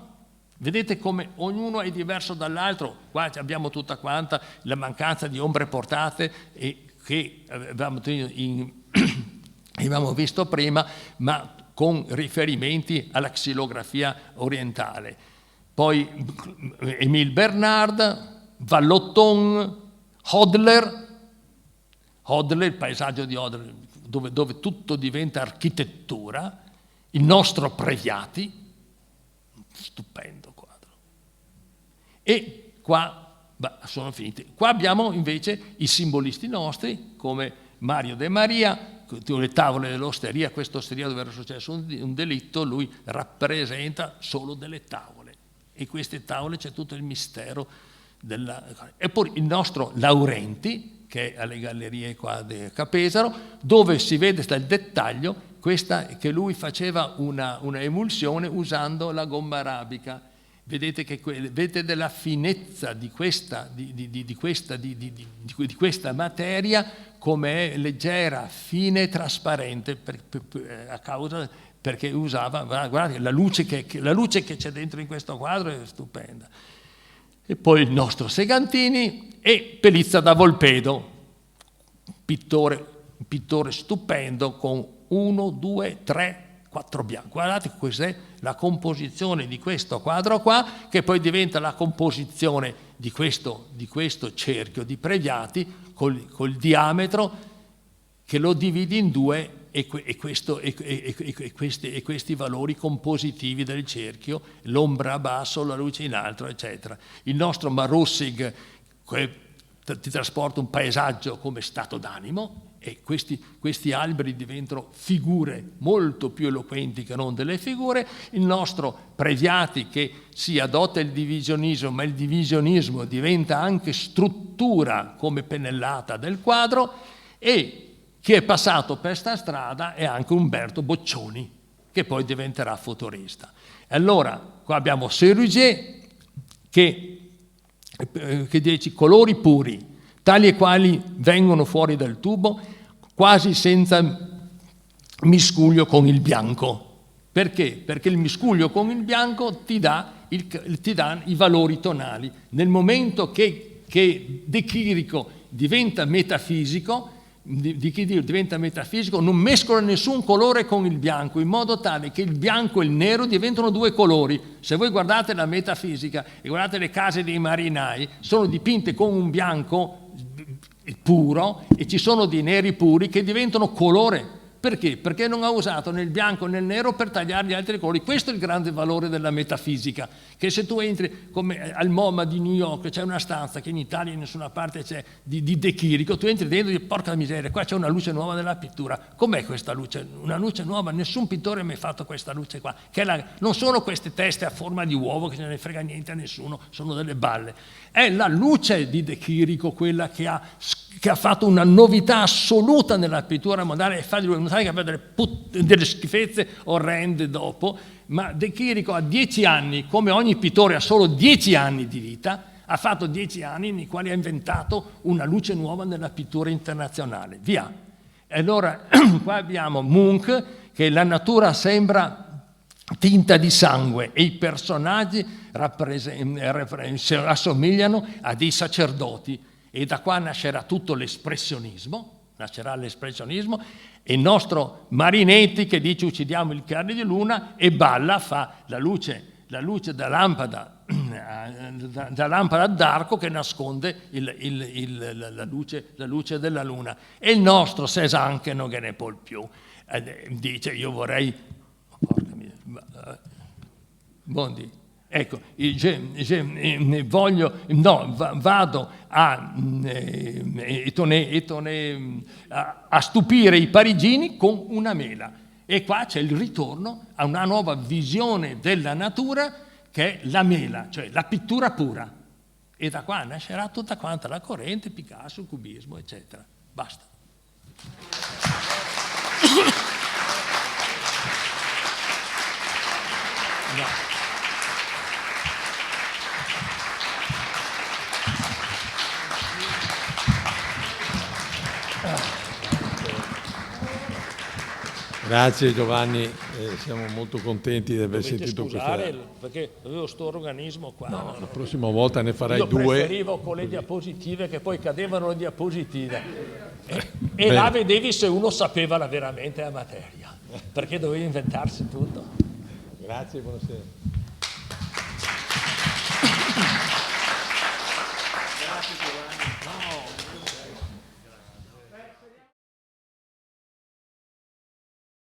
vedete come ognuno è diverso dall'altro. Qua abbiamo tutta quanta la mancanza di ombre portate che avevamo visto prima, ma con riferimenti alla xilografia orientale. Poi Émile Bernard, Vallotton, Hodler, il paesaggio di Hodler, dove tutto diventa architettura, il nostro Previati, stupendo quadro. E qua sono finiti. Qua abbiamo invece i simbolisti nostri, come Mario De Maria, le tavole dell'osteria. Questa osteria dove era successo un delitto, lui rappresenta solo delle tavole, e queste tavole c'è tutto il mistero e poi il nostro Laurenti, che è alle gallerie qua di Capesaro, dove si vede il dettaglio che lui faceva una emulsione usando la gomma arabica. Vedete della finezza di questa materia, come è leggera, fine e trasparente, perché usava, guardate, la luce che c'è dentro in questo quadro è stupenda. E poi il nostro Segantini e Pelizza da Volpedo, pittore stupendo con 1, 2, 3, 4 bianchi. Guardate questa la composizione di questo quadro qua, che poi diventa la composizione di questo cerchio di Previati col diametro che lo divide in due, e questi valori compositivi del cerchio, l'ombra a basso, la luce in alto, eccetera. Il nostro Marussig ti trasporta un paesaggio come stato d'animo, e questi alberi diventano figure molto più eloquenti che non delle figure. Il nostro Previati, che si adotta il divisionismo, ma il divisionismo diventa anche struttura come pennellata del quadro, e chi è passato per sta strada è anche Umberto Boccioni, che poi diventerà futurista. Allora, qua abbiamo Sérugier, che che dice colori puri, tali e quali vengono fuori dal tubo, quasi senza miscuglio con il bianco. Perché? Perché il miscuglio con il bianco ti dà i valori tonali. Nel momento che De Chirico diventa metafisico, non mescola nessun colore con il bianco, in modo tale che il bianco e il nero diventano due colori. Se voi guardate la metafisica e guardate le case dei marinai, sono dipinte con un bianco puro e ci sono dei neri puri che diventano colore. Perché? Perché non ha usato né il bianco né il nero per tagliare gli altri colori. Questo è il grande valore della metafisica, che se tu entri come al MoMA di New York, c'è una stanza che in Italia in nessuna parte c'è di De Chirico, tu entri dentro e dici porca miseria, qua c'è una luce nuova nella pittura. Com'è questa luce? Una luce nuova, nessun pittore ha mai fatto questa luce qua. Non sono queste teste a forma di uovo che non ne frega niente a nessuno, sono delle balle. È la luce di De Chirico quella che ha fatto una novità assoluta nella pittura moderna e fa di lui, non sai che fa delle schifezze orrende dopo, ma De Chirico a 10 anni, come ogni pittore ha solo 10 anni di vita, ha fatto 10 anni nei quali ha inventato una luce nuova nella pittura internazionale. Via. E allora qua abbiamo Munch, che la natura sembra tinta di sangue e i personaggi assomigliano a dei sacerdoti. E da qua nascerà tutto l'espressionismo, e il nostro Marinetti che dice uccidiamo il carne di luna e balla, fa la luce da lampada d'arco che nasconde la luce della luna. E il nostro Cézanne, che non gliene ne può più, dice io vorrei... Porca mia, Bondi. Ecco, vado a stupire i parigini con una mela. E qua c'è il ritorno a una nuova visione della natura che è la mela, cioè la pittura pura. E da qua nascerà tutta quanta la corrente, Picasso, il cubismo, eccetera. Basta. No. Grazie Giovanni, siamo molto contenti di aver sentito questa. Perché avevo sto organismo qua. No, la prossima volta ne farai io due. Io preferivo con le diapositive che poi cadevano le diapositive. E là vedevi se uno sapeva veramente la materia, perché dovevi inventarsi tutto. Grazie, buonasera.